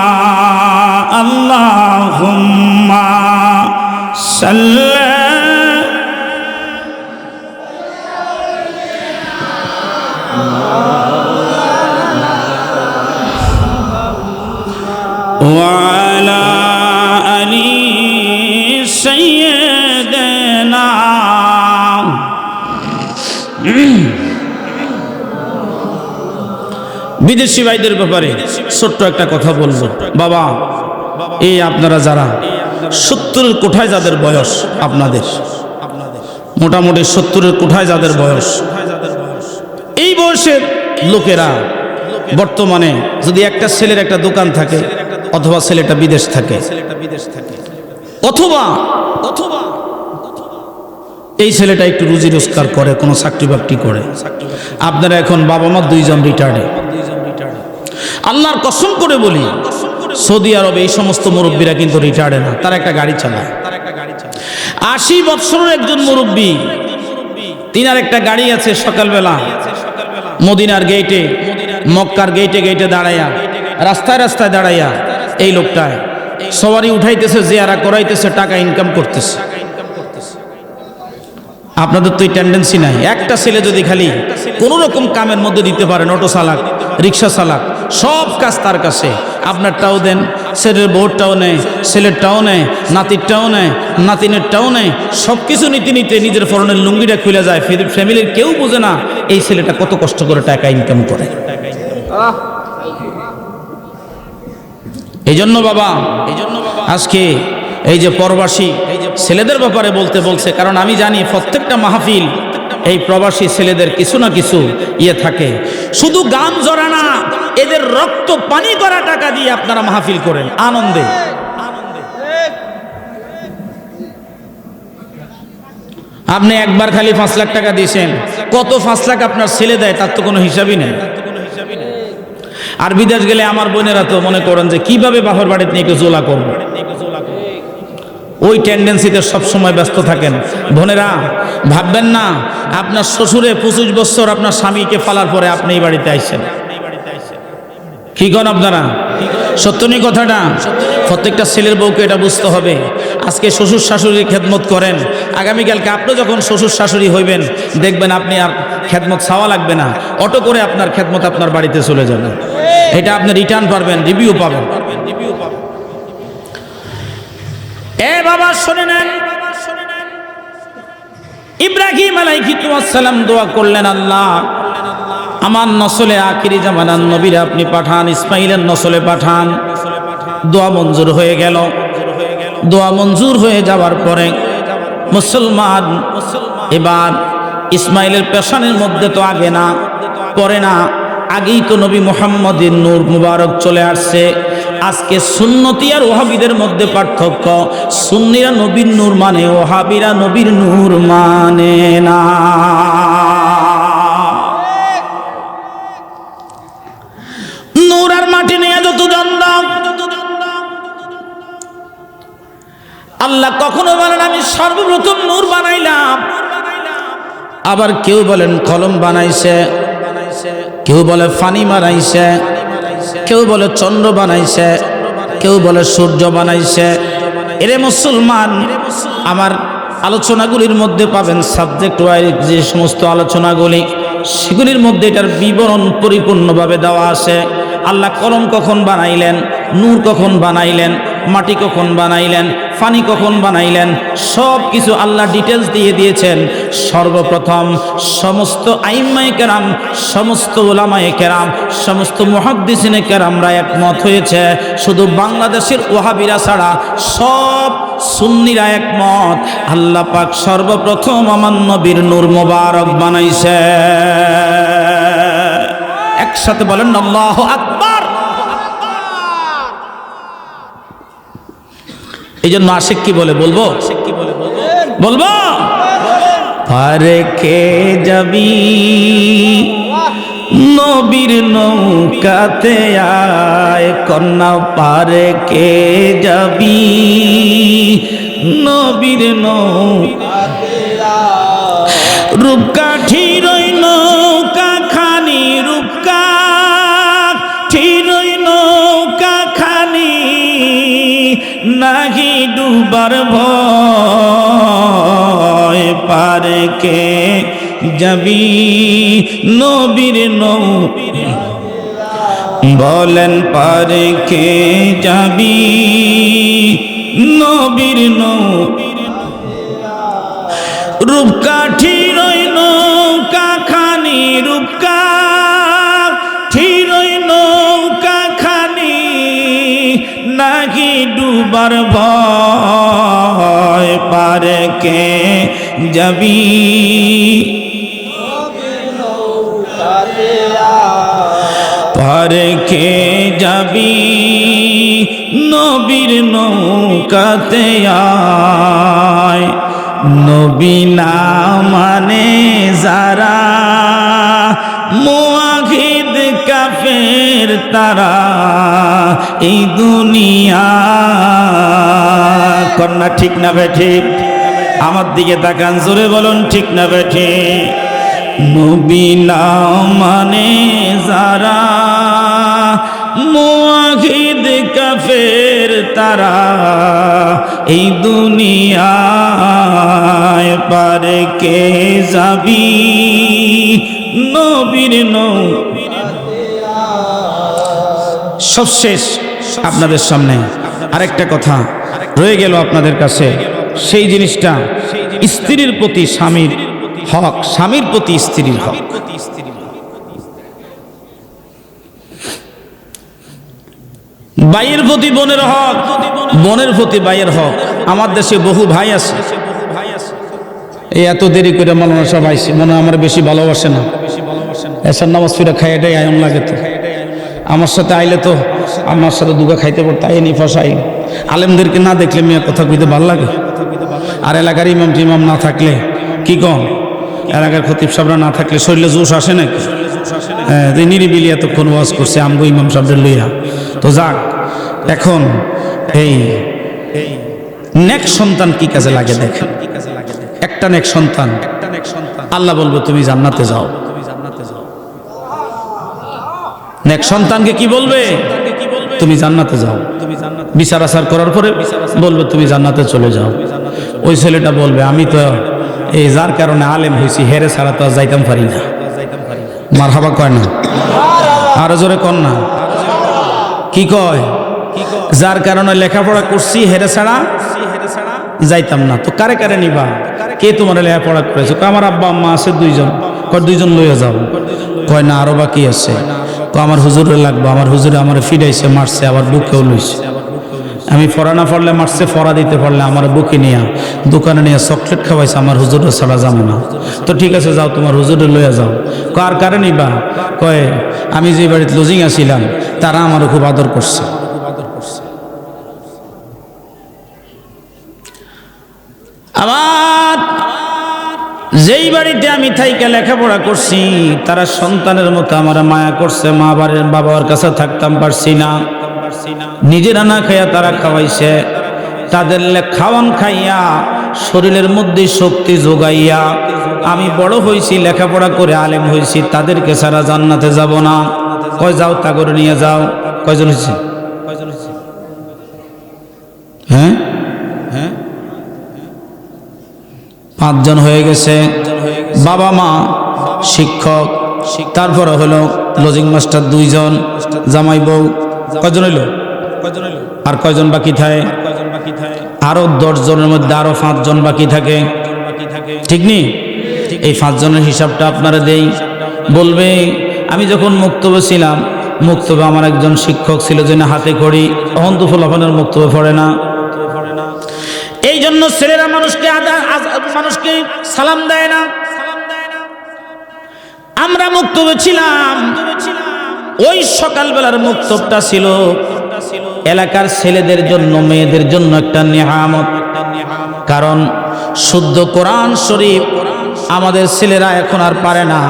আল্লাহুম্মা সাল্লি وعلى آل سيدنا বিদেশি ভাইদের ব্যাপারে ছোট্ট একটা কথা বলবো বাবা এই আপনারা যারা 70-এর কোঠায় যাদের বয়স আপনাদের মোটামুটি 70-এর কোঠায় যাদের বয়স এই বয়সের লোকেরা বর্তমানে যদি একটা ছেলের একটা দোকান থাকে অথবা ছেলেটা বিদেশ থাকে অথবা এই ছেলেটা একটু রুজি রোজগার করে কোনো চাকরি বাকরি করে আপনারা এখন বাবা মা দুইজন রিটায়ার্ডে আল্লাহর কসম করে বলি সৌদি আরবে এই সমস্ত মুরব্বীরা কিন্তু রিটায়ার্ডে না তারা একটা গাড়ি চালায় 80 বছরের একজন মুরব্বী তিনার একটা গাড়ি আছে সকালবেলা মদিনার গেটে মক্কার গেটে গেটে দাঁড়াইয়া রাস্তায় রাস্তায় দাঁড়াইয়া এই লোকটায় সবারই উঠাইতেছে জিয়ারা করাইতেছে টাকা ইনকাম করতেছে আপনাদের তো এই টেন্ডেন্সি নাই একটা ছেলে যদি খালি কোনো রকম কামের মধ্যে দিতে পারেন অটো চালাক রিক্সা চালাক সব কাজ তার কাছে আপনারটাও দেন ছেলের বউরটাও নেয় ছেলেরটাও নেয় নাতিরটাও নেয় নাতিনেরটাও নেয় সব কিছু নিতে নিতে নিজের ফরনের লুঙ্গিটা খুলে যায় ফ্যামিলির কেউ বোঝে না এই ছেলেটা কত কষ্ট করে টাকা ইনকাম করে এই জন্য বাবা আজকে এই যে প্রবাসী ছেলেদের ব্যাপারে বলতে বলছে কারণ আমি জানি প্রত্যেকটা মাহফিল এই প্রবাসী ছেলেদের কিছু না কিছু ইয়ে থাকে শুধু গান জড়ানা এদের রক্ত পানি করা টাকা দিয়ে আপনারা মাহফিল করেন আনন্দে আপনি একবার খালি 5 লাখ টাকা দিয়েছেন কত 5 লাখ আপনার ছেলে দেয় তার তো কোনো হিসাবই নেই আর বিদেশ গেলে আমার বোনেরা তো মনে করেন যে কিভাবে বাপের বাড়িতে নিয়ে একটু জোলা করব ওই টেন্ডেন্সিতে সবসময় ব্যস্ত থাকেন বোনেরা ভাববেন না আপনার শ্বশুরে 25 বছর আপনার স্বামীকে ফালার পরে আপনি এই বাড়িতে আইছেন কি করেন আপনারা? সত্যনি কথাটা, প্রত্যেকটা ছেলের বউকে এটা বুঝতে হবে। আজকে শ্বশুর শাশুড়ির খেদমত করেন, আগামীকালকে আপনি যখন শ্বশুর শাশুড়ি হইবেন দেখবেন আপনি আর খেদমত চাওয়া লাগবে না, অটো করে আপনার খেদমত আপনার বাড়িতে চলে যাবে। এটা আপনি রিটার্ন পাবেন, রিভিউ পাবেন। এ বাবা শুনে নেন, ইব্রাহিম আলাইহিস সালাম দোয়া করলেন, আল্লাহ আমার নসলে আখিরি জামানার নবীরা আপনি পাঠান, ইসমাইলের নসলে পাঠান। দোয়া মঞ্জুর হয়ে গেল। দোয়া মঞ্জুর হয়ে যাওয়ার পরে মুসলমান এবার ইসমাইলের পেশানের মধ্যে তো আগে না পরে না, আগেই তো নবী মুহাম্মদের নূর মুবারক চলে আসছে। আজকে সুন্নতি আর ওহাবিদের মধ্যে পার্থক্য, সুন্নিরা নবীর নূর মানে, ওহাবিরা নবীর নূর মানে না। নূর আর মাটি নিয়ে যত দ্বন্দ্ব, আল্লাহ কখনো বলেন আমি সর্বপ্রথম নূর বানাইলাম, আবার কেউ বলেন কলম বানাইছে, কেউ বলে ফানি বানাইছে, কেউ বলে চন্দ্র বানাইছে, কেউ বলে সূর্য বানাইছে। এরে মুসলমান, আমার আলোচনাগুলির মধ্যে পাবেন সাবজেক্ট ওয়াইজ যে সমস্ত আলোচনাগুলি, সেগুলির মধ্যে এটার বিবরণ পরিপূর্ণভাবে দেওয়া আছে। আল্লাহ কলম কখন বানাইলেন, নূর কখন বানাইলেন, মাটি কখন বানাইলেন, ফানি কখন বানাইলেন, সব কিছু আল্লাহ ডিটেলস দিয়ে দিয়েছেন। সর্বপ্রথম সমস্ত আইম্মায়ে কেরাম, সমস্ত উলামায়ে কেরাম, সমস্ত মুহাদ্দিসিনে কেরামরা একমত হয়েছে, শুধু বাংলাদেশের ওয়াহাবিরা ছাড়া সব সুন্নিরা একমত, আল্লাহ পাক সর্বপ্রথম আমার নবীর নূর মোবারক বানাইছে। একসাথে বলেন আল্লাহু আকবার। এই জন্য আশিক কি বলে বলবো, বলবো পারে কে যাবি নবীর নৌকাতে আয়, কন্যা পারে কে যাবি নবীর নৌকাতে আয়, রূপকাঠির নৌকা খানি, রূপকাঠির নৌকা খানি, নাহি ডুবার ভয়, পারে কে যাবি নবীর নৌকা, বলেন পারে কে যাবি নবীর নৌকা, রূপকাঠির নৌকা খানি, রূপকাঠির নৌকা খানি, নাকি ডুবার ভয়, পারে কে যাবি পারে কে যাবি নবীর নৌকাতে আয়, নবী না মানে যারা মুআহিদ কাফের তারা, এই দুনিয়া কন্যা ঠিক না বেঠে? আমার দিকে তাকান, জোরে বলুন ঠিক না বেঠে? নবী না মানে যারা মুআহিদ কাফের তারা, এই দুনিয়ায় পারে কে যাবি নবীর নৌকা। সবশেষ আপনাদের সামনে আরেকটা কথা রয়ে গেল আপনাদের কাছে, সেই জিনিসটা স্ত্রীর প্রতি স্বামীর হক, স্বামীর প্রতি স্ত্রীর হক। ভাইয়ের প্রতি বোনের হক, বোনের প্রতি ভাইয়ের হক। আমার দেশে বহু ভাই আছে, এই এত দেরি করে মাওলানা সাহেব আইসি, মনে হয় আমার বেশি ভালোবাসে না, এসার নামাজ ফিরে খাই, এটাই আয়ন লাগে। তো আমার সাথে আইলে তো আমার সাথে দুগা খাইতে পড়তে আইনি ফসাই। আলেমদেরকে না দেখলে মেয়ে কথা কইতে ভাল লাগে, আর এলাকার ইমাম টিমাম না থাকলে কি কম, এলাকার খতিব সাহেবরা না থাকলে শরীরে জোশ আসে নাকি? হ্যাঁ, নিরিবিলি এতক্ষণ ওয়াজ করছে আমগো ইমাম সাহেবদের লইয়া। তো যাক, এখন এই নেক সন্তান কি কাজে লাগে দেখেন। একটা নেক সন্তান আল্লাহ বলবো তুমি জান্নাতে যাও। নেক্সট সন্তানকে কি বলবে? তুমি জান্নাতে যাও। বিচার আচার করার পরে বলবে তুমি জান্নাতে চলে যাও। ওই ছেলেটা বলবে আমি তো এই যার কারণে আলেম হয়েছি হেরে ছাড়া তো আর যাইতাম পারি না। মারহাবা কয় না? আরো জোরে কর না। কি কয়? যার কারণে লেখাপড়া করছি হেরে ছাড়া যাইতাম না। তো কারে কারে নিবা? কে তোমার লেখাপড়া করেছে? আমার আব্বা আম্মা আছে দুইজন। কয় দুইজন লইয়া যাও। কয় না আরো বাকি আছে। আমার হুজুরে লাগবো। আমার হুজুরে আমার ফিডাইছে, মারছে, আবার বুকেও লইছে। আমি ফরা না পড়লে মারছে, ফরা দিতে পারলে আমার বুকে নিয়ে দোকানে নিয়ে চকলেট খাওয়াইছে, আমার হুজুরে ছাড়া যাবে না। তো ঠিক আছে যাও, তোমার হুজুরে লইয়া যাও। কার কারে নিবা? কয় আমি যে বাড়িতে লজিং আছিলাম তারা আমারও খুব আদর করছে। আমার যেই বাড়িতে আমি থাইকা লেখাপড়া করছি তারা সন্তানের মতো আমার মায়া করছে। মা বাবার কাছে থাকতাম পারছি না, নিজেরা না খাইয়া তারা খাওয়াইছে। তাদের খাওয়ান খাইয়া শরীরের মধ্যে শক্তি যোগাইয়া আমি বড় হয়েছি, লেখাপড়া করে আলেম হয়েছি। তাদেরকে ছাড়া জান্নাতে যাব না। কয় যাও তা করে নিয়ে যাও। কয়জন হয়েছে? হ্যাঁ হ্যাঁ 5 জন হয়ে গেছে। বাবা মা, শিক্ষক, তারপরে হলো লজিং মাস্টার 2 জন, জামাই বউ। কয়জন হইল? আর কয়জন বাকি থাকে? আরো 10 জনের মধ্যে আরো 5 জন বাকি থাকে। ঠিক নেই? এই 5 জনের হিসাবটা আপনারা দেই। বলবে আমি যখন মুক্তবে ছিলাম, মুক্তবে আমার একজন শিক্ষক ছিল যিনি হাতে খড়ি, অহন্ত ফলাফলের মুক্তবে পড়ে না। এই জন্য ছেলেরা মানুষকে সালাম দেয় না। আমরা মুক্তবে ছিলাম, ওই সকালবেলার মুক্তবটা ছিল এলাকার ছেলেদের জন্য, মেয়েদের জন্য একটা নিয়ামত। কারণ শুদ্ধ কোরআন শরীফ আমাদের ছেলেরা এখন আর পারে না।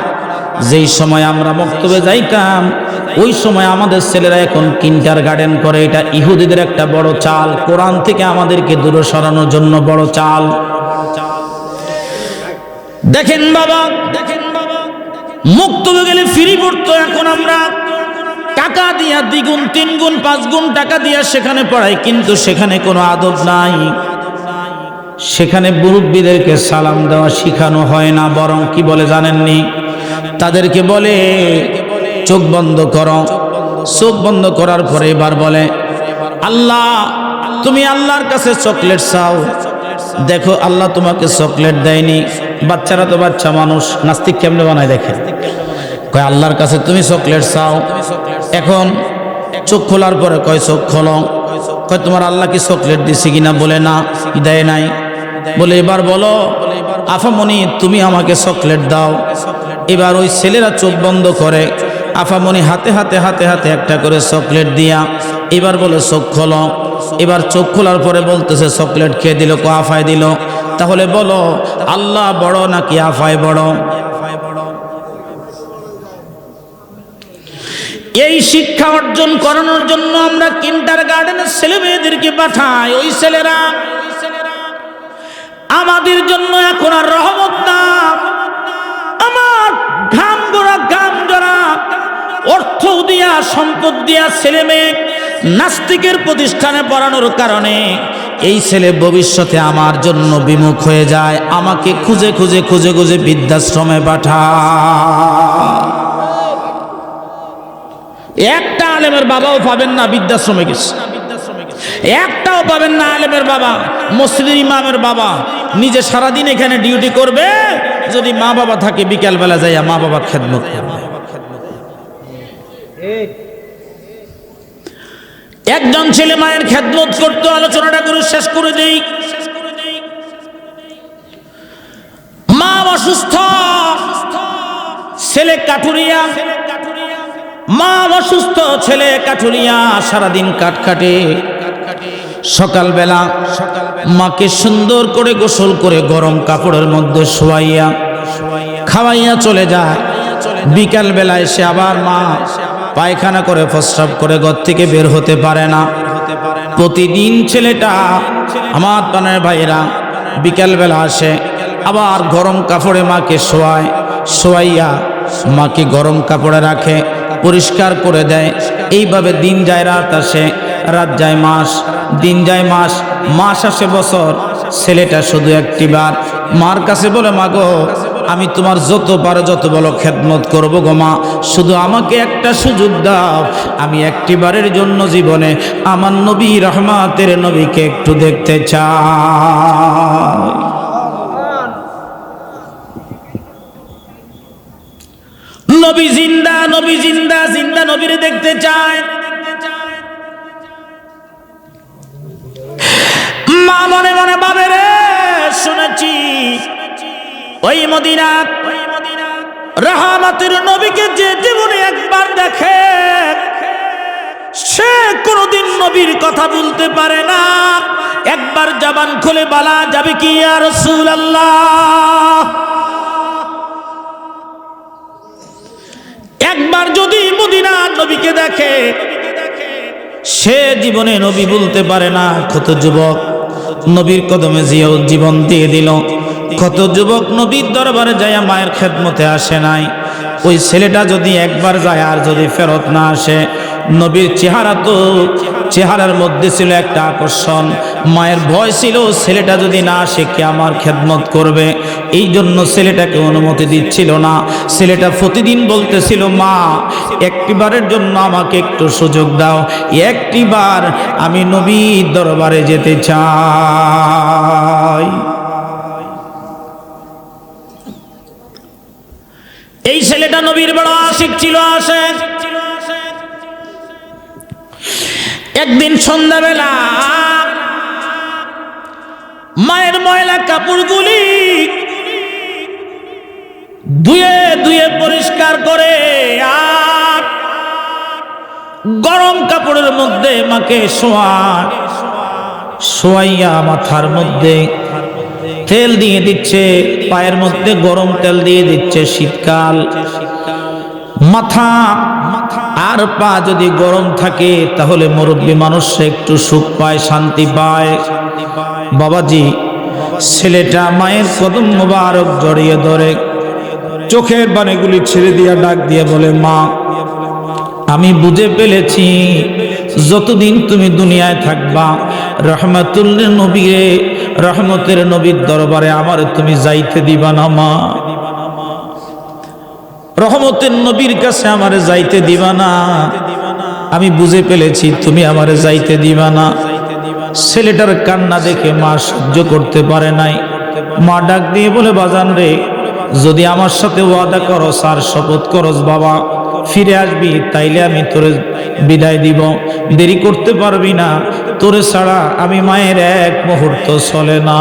যেই সময় আমরা মুক্তবে যাইতাম ওই সময় আমাদের ছেলেরা এখন কিন্ডারগার্টেন করে। এটা ইহুদিদের একটা বড় চাল, কোরআন থেকে আমাদেরকে দূরে সরানোর জন্য বড় চাল। দেখেন বাবা, মুক্তবে গেলে ফ্রি পড়তো, এখন আমরা টাকা দিয়া 2 গুণ 3 গুণ 5 গুণ টাকা দিয়া সেখানে পড়াই, কিন্তু সেখানে কোনো আদব নাই। সেখানে মুরব্বীদেরকে সালাম দেওয়া শিখানো হয় না, বরং কি বলে জানেননি? তাদেরকে বলে চোখ বন্ধ করো। চোখ বন্ধ করার পরে এবার বলে আল্লাহ, তুমি আল্লাহর কাছে চকলেট চাও। দেখো আল্লাহ তোমাকে চকলেট দেয়নি। বাচ্চারা তো বাচ্চা মানুষ, নাস্তিক কেমনে বানায় দেখেন। কয় আল্লাহর কাছে তুমি চকলেট চাও। এখন চোখ খোলার পরে কয় চোখ খোলো। কয় তোমার আল্লাহ কি চকলেট দিছে কিনা? বলে না, দেয় নাই। বলে এবার বলো আফামনি তুমি আমাকে চকলেট দাও। এবার ওই ছেলেরা চোখ বন্ধ করে, আফামনি হাতে হাতে হাতে হাতে একটা করে চকলেট দিয়া এবার বলে চোখ খোলো। এবার চোখ খোলার পরে বলতেছে চকলেট খেয়ে দিল, কো আফায় দিল। তাহলে বলো আল্লাহ বড় নাকি আফায় বড়? এই শিক্ষা অর্জন করানোর জন্য আমরা কিন্ডারগার্টেনের ছেলে মেয়েদেরকে পাঠাই। ওই ছেলেরা আমাদের জন্য এখন আর রহমত না। আমার ঘাম জোড়া অর্থ দিয়া সম্পদ দিয়া ছেলে মেয়ে নাস্তিকের প্রতিষ্ঠানে পড়ানোর কারণে এই ছেলে ভবিষ্যতে আমার জন্য বিমুখ হয়ে যায়। আমাকে খুঁজে খুঁজে খুঁজে খুঁজে বৃদ্ধাশ্রমে পাঠায়। একটা আলেমের বাবাও পাবেন না বৃদ্ধাশ্রমে গেছে, একটাও পাবেন না আলেমের বাবা, মসজিদের ইমামের বাবা নিজে সারাদিন এখানে ডিউটি করবে। যদি মা বাবা থাকে বিকালবেলা যাইয়া মা বাবার খেদমত করবে। একজন ছেলে মায়ের খেদমত করতে, আলোচনাটা করে শেষ করে দেই। মা অসুস্থ, ছেলে কাঠুরিয়া। মা অসুস্থ, ছেলে কাঠুরিয়া, সারাদিন কাঠ কাটে। সকালবেলা মাকে সুন্দর করে গোসল করে গরম কাপড়ের মধ্যে শোয়াইয়া খাওয়াইয়া চলে যায়। বিকাল বেলা এসে আবার মা পায়খানা করে প্রস্রাব করে ঘর থেকে বের হতে পারে না। প্রতিদিন ছেলেটা, আমার প্রাণের ভাইরা, বিকাল বেলা আসে আবার গরম কাপড়ে মাকে শোয়াইয়া মাকে গরম কাপড়ে রাখে। পরিষ্কার করে দেয়। এইভাবে দিন যায় রাত আসে, রাত যায় মাস, দিন যায় মাস, মাস আসে বছর। ছেলেটা শুধু একটিবার মার কাছে বলে, মা গো, আমি তোমার যত পারো যত বলো খেদমত করবো গো মা, শুধু আমাকে একটা সুযোগ দাও, আমি একটিবারের জন্য জীবনে আমার নবী রহমাতের নবীকে একটু দেখতে চাই। নবী জিন্দা, নবী জিন্দা, জিন্দা নবীরে দেখতে চায়। মা মনে মনে ভাবে, রে শুনেছি ওই মদিনা রহমতের নবীকে যে জীবনে একবার দেখে সে কোনোদিন নবীর কথা বলতে পারে না। একবার জবান খুলে বলা যাবে কি, ইয়া রাসূলুল্লাহ। একবার যদি মদিনা নবীকে দেখে সে জীবনে নবী বলতে পারে না। কত যুবক নবীর কদমে জীবন দিয়ে দিল, কত যুবক নবীর দরবারে যায় মায়ের খেদমতে আসে নাই। ওই ছেলেটা যদি একবার যায় আর যদি ফেরত না আসে, নবীর চেহারা তো চেহারার মধ্যে ছিল একটা আকর্ষণ, মায়ের ভয় ছিল ছেলেটা যদি না আসে কে আমার খেদমত করবে। এই জন্য ছেলেটাকে অনুমতি দিচ্ছিল না। ছেলেটা প্রতিদিন বলতেছিল, মা একটিবারের জন্য আমাকে একটু সুযোগ দাও, একটিবার আমি নবীর দরবারে যেতে চাই। এই ছেলেটা নবীর বড় আশিক ছিল, আশিক। একদিন সন্ধ্যাবেলা মায়ের ময়লা কাপড়গুলি ধুয়ে ধুয়ে পরিষ্কার করে আর গরম কাপড়ের মধ্যে মাকে শোয়াইয়া মাথার মধ্যে তেল দিয়ে দিচ্ছে, পায়ের মধ্যে গরম তেল দিয়ে দিচ্ছে। শীতকাল, মাথা আর পা যদি গরম থাকে তাহলে মুরব্বী মানুষ একটু সুখ পায়, শান্তি পায়। বাবাজি ছেলেটা মায়ের কদম মোবারক জড়িয়ে ধরে চোখের পানিগুলি ছেড়ে দিয়া ডাক দিয়ে বলে, মা আমি বুঝে ফেলেছি যতদিন তুমি দুনিয়ায় থাকবা রহমাতুল্লিল নবীরে রহমতের নবীর দরবারে আমার তুমি যাইতে দিবা না। মা রহমতের নবীর কাছে আমারে যাইতে দিবা না, আমি বুঝে ফেলেছি তুমি আমারে যাইতে দিবা না। ছেলেটার কান্না দেখে মা সহ্য করতে পারে নাই। মা ডাক দিয়ে বলে, বাজান রে, যদি আমার সাথে ওয়াদা করস আর শপথ করস বাবা ফিরে আসবি, তাইলে আমি তোরে বিদায় দিব, দেরি করতে পারবি না, তোরে ছাড়া আমি মায়ের এক মুহূর্ত চলে না।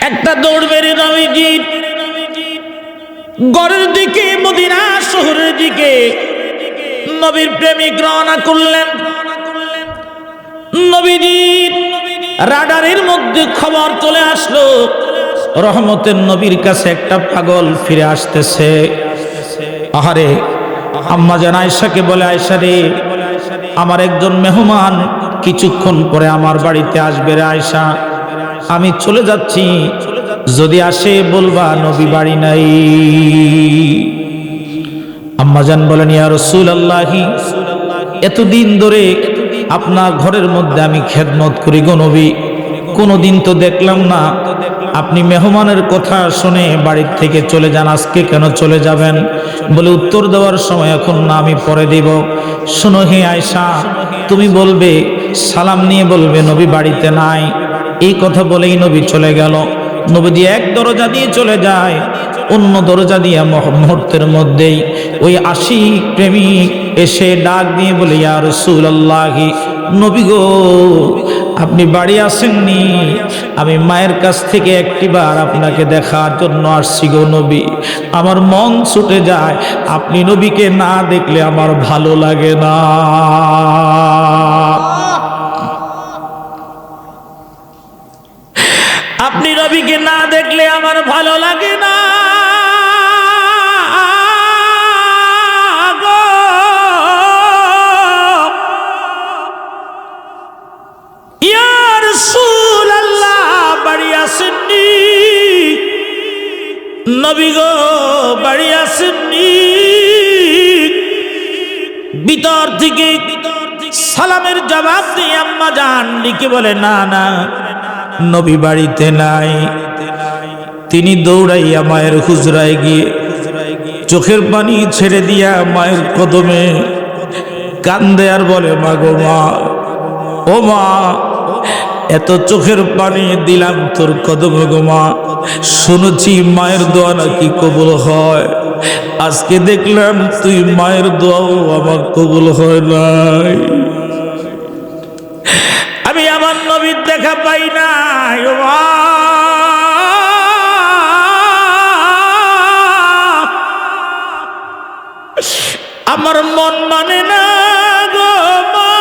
একটা দৌড় বেরিয়ে নবীজি গড়ের দিকে, মদিনা শহরের দিকে নবীর প্রেমিক রওনা করলেন। নবীজি রাডারের মধ্যে খবর চলে আসলো, রহমতের নবীর কাছে একটা পাগল ফিরে আসতেছে। আহারে আম্মা জান আয়েশাকে বলে, আয়েশা রে, আমার একজন মেহমান কিছুক্ষণ পরে আমার বাড়িতে আসবে রে আয়েশা, আমি চলে যাচ্ছি, যদি আসে বলবা নবী বাড়ি নাই। আম্মাজান বলেন, ইয়া রাসূলুল্লাহি, এতদিন ধরে আপনার ঘরের মধ্যে আমি খেদমত করি গো নবী, কোনোদিন তো দেখলাম না আপনি মেহমানের কথা শুনে বাড়ির থেকে চলে যান, আজকে কেন চলে যাবেন? বলে, উত্তর দেওয়ার সময় এখন না, আমি পরে দেব। শোনো হে আয়েশা, তুমি বলবে, সালাম নিয়ে বলবে নবী বাড়িতে নাই। এই কথা বলেই নবী চলে গেল। নবীজি এক দরজা দিয়ে চলে যায়, অন্য দরজা দিয়ে মুহূর্তের মধ্যেই ওই আশিক প্রেমিক এসে ডাক দিয়ে বলে, ইয়া রাসূলুল্লাহি, নবী গো আপনি বাড়ি আসেননি, আমি মায়ের কাছ থেকে একটিবার আপনাকে দেখার জন্য আসছি গো নবী, আমার মন ছুটে যায়, আপনি নবীকে না দেখলে আমার ভালো লাগে না। আপনি নবীকে না দেখলে আমার ভালো লাগে না গো। ইয়া রাসূলুল্লাহ বাড়ি আসেননি? নবী গো বাড়ি আসেননি। ভিতর থেকে সালামের জবাব দিয়ে আম্মা জান লিখে বলে না না, নবী বাড়িতে নাই। তিনি দৌড়াইয়া মায়ের হুজরায় গিয়ে চোখের পানি ছেড়ে দিয়া মায়ের কদমে কান্দে আর বলে, মা গো মা, ও মা, এত চোখের পানি দিলাম তোর কদমে গো মা, শুনেছি মায়ের দোয়া নাকি কবুল হয়। আজকে দেখলাম তুই মায়ের দোয়াও আমার কবুল হয় নাই। আমি আমার নবীর দেখা পাই নাই ও মা। আমার মন মানে না গো মা,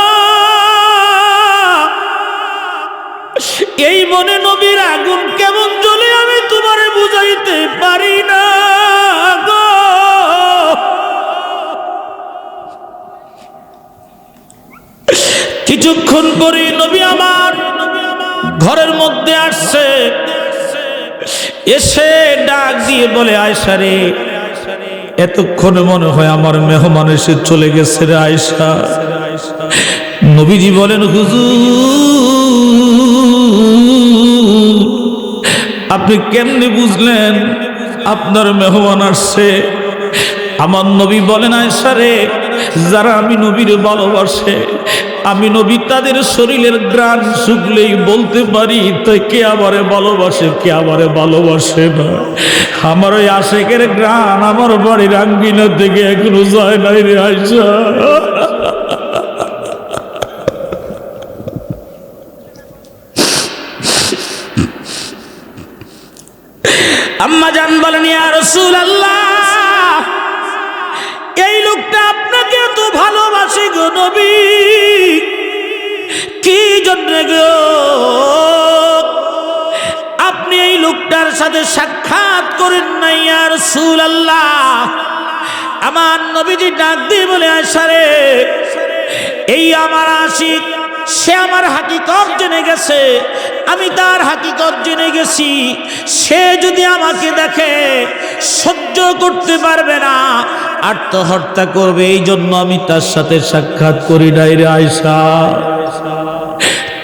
এই মনে নবীর আগুন কেমন জ্বলে আমি তোমারে বুঝাইতে পারি না গো। কিছুক্ষণ পরে নবী আমার ঘরের মধ্যে আসছে, এসে ডাক দিয়ে বলে, আয়েশা রে, এতক্ষণে মনে হয় আমার মেহমান এসে চলে গেছে রে আয়েশা। নবীজি বলেন, হুজুর আপনি কেমনে বুঝলেন আপনার মেহমান আসছে? আমার নবী বলেন, আয়েশা রে, যারা আমি নবীর ভালোবাসে, আমি নবী তাদের শরীরের গ্রাণ শুকলেই বলতে পারি তো কে আমারে ভালোবাসে, কে আমারে ভালোবাসে না। আমার ওই আশেকের গ্রাণ আমার বাড়ির আঙ্গিনা থেকে এখনো যায় নাই রে আয়েশা। আম্মা জান বলেন, ইয়া রাসূলুল্লাহ, এই লোকটা আপনাকে এত ভালোবাসে গো নবী, কি জন্য গো আপনি এই লোকটার সাথে সাক্ষাৎ করেন নাই ইয়া রাসূলুল্লাহ? আমার নবীজি ডাক দিয়ে বলে, আয়েশা রে, এই আমার আশিক, সে আমার হাকিকত জেনে গেছে, আমি তার হাকিকত জেনে গেছি। সে যদি আমাকে দেখে সহ্য করতে পারবে না, আত্মহত্যা করবে, এই জন্য আমি তার সাথে সাক্ষাৎ করি নাই রে আয়েশা।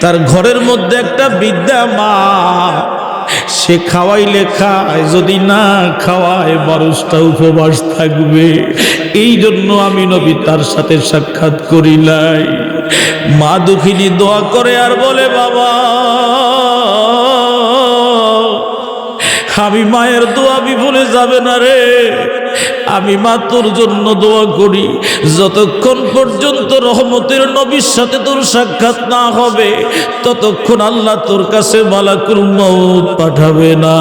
তার ঘরের মধ্যে একটা বৃদ্ধা মা, সে খাওয়াইলে খায়, যদি না খাওয়ায় 12টা উপবাস থাকবে, এই জন্য আমি নবী তার সাথে সাক্ষাৎ করি নাই। মা দুঃখিনী দোয়া করে আর বলে, বাবা আমি মায়ের দোয়া বিফলে যাবে না রে। আমি মা তোর জন্য দোয়া করি, যতক্ষণ পর্যন্ত রহমতের নবীর সাথে তোর সাক্ষাৎ না হবে ততক্ষণ আল্লাহ তোর কাছে মালাকুল মউত পাঠাবে না।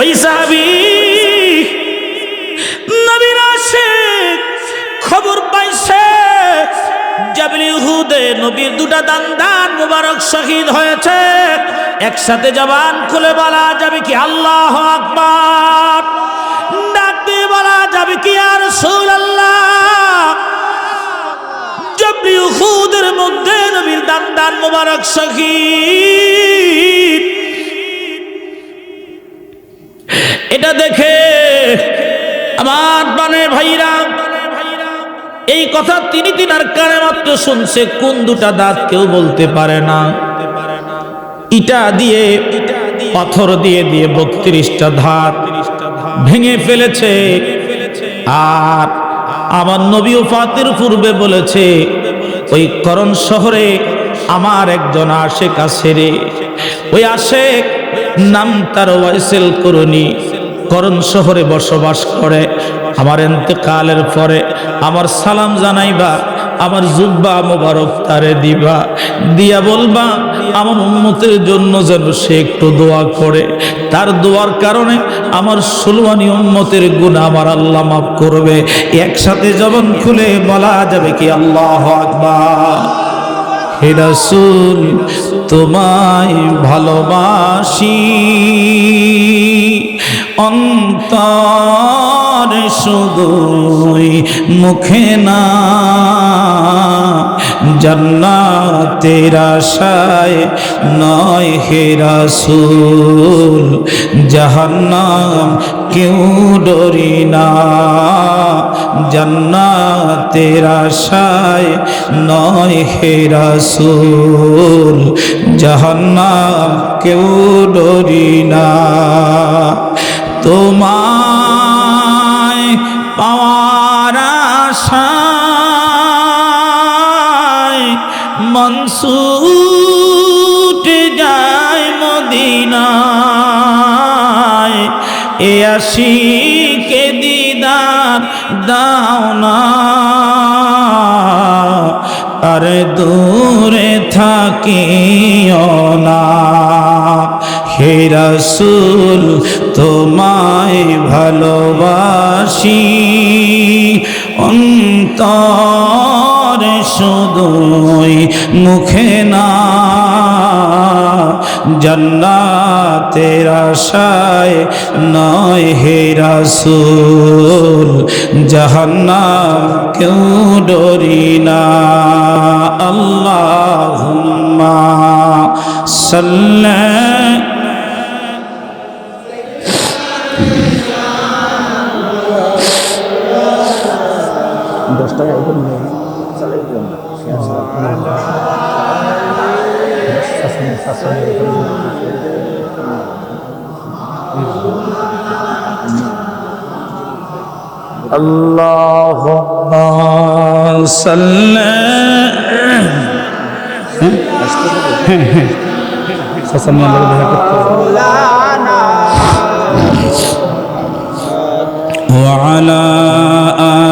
ওই সাহাবী নবীর আশিক খবর পাইছে জাবল উহুদে নবীর দুটা দান মুবারক শহীদ হয়েছে। একসাথে জবান খুলে বলা যাবে কি আল্লাহু আকবার? ডাক দিয়ে বলা যাবে কি ইয়া রাসূলুল্লাহ? জাবল উহুদের মধ্যে নবীর দান মুবারক শহীদ। এটা দেখে আমার বানের ভাইরা, এই কথা তিনি তিনার কানে মাত্র শুনছে, কোন দুটা দাঁত কেউ বলতে পারে না। ইটা দিয়ে পাথর দিয়ে 32টা দাঁত ভেঙে ফেলেছে। আর আমার নবী ওফাতের পূর্বে বলেছে, ওই করণ শহরে আমার একজন আশেক আছে রে, ওই আশেক নাম তার ওয়াইসেল করুনি, করণ শহরে বসবাস করে। আমার ইন্তেকালের পরে আমার সালাম জানাইবা, আমার জুব্বা মোবারক তারে দিবা, দিয়া বলবা আমার উম্মতের জন্য যেন সে একটু দোয়া করে। তার দোয়ার কারণে আমার সুলওয়ানি উম্মতের গুনাহ আমার আল্লাহ মাফ করবে। একসাথে জবান খুলে বলা যাবে কি আল্লাহু আকবার? হে রাসূল তোমায় ভালোবাসি, অন্তরে শুধুই মুখে না, জান্নাতের আশায় নয় হে রাসূল জাহান্নাম কেউ ডরি না জান্নাতের আশায় নয় হে রাসূল জাহান্নাম কেউ ডরি না তোমায় পাওয়ার আশায় মন ছুটে যায় মদিনায় এ আশিকে দিদার দাও না আর দূরে থাকিও না হে রাসূল তোমায় ভালোবাসি অন্তরে শুধুই মুখে না জান্নাতের আশায় নয় হে রাসূল জাহান্নাম কেউ ডরি না আল্লাহুম্মা সাল্লি Allahumma salli wa ala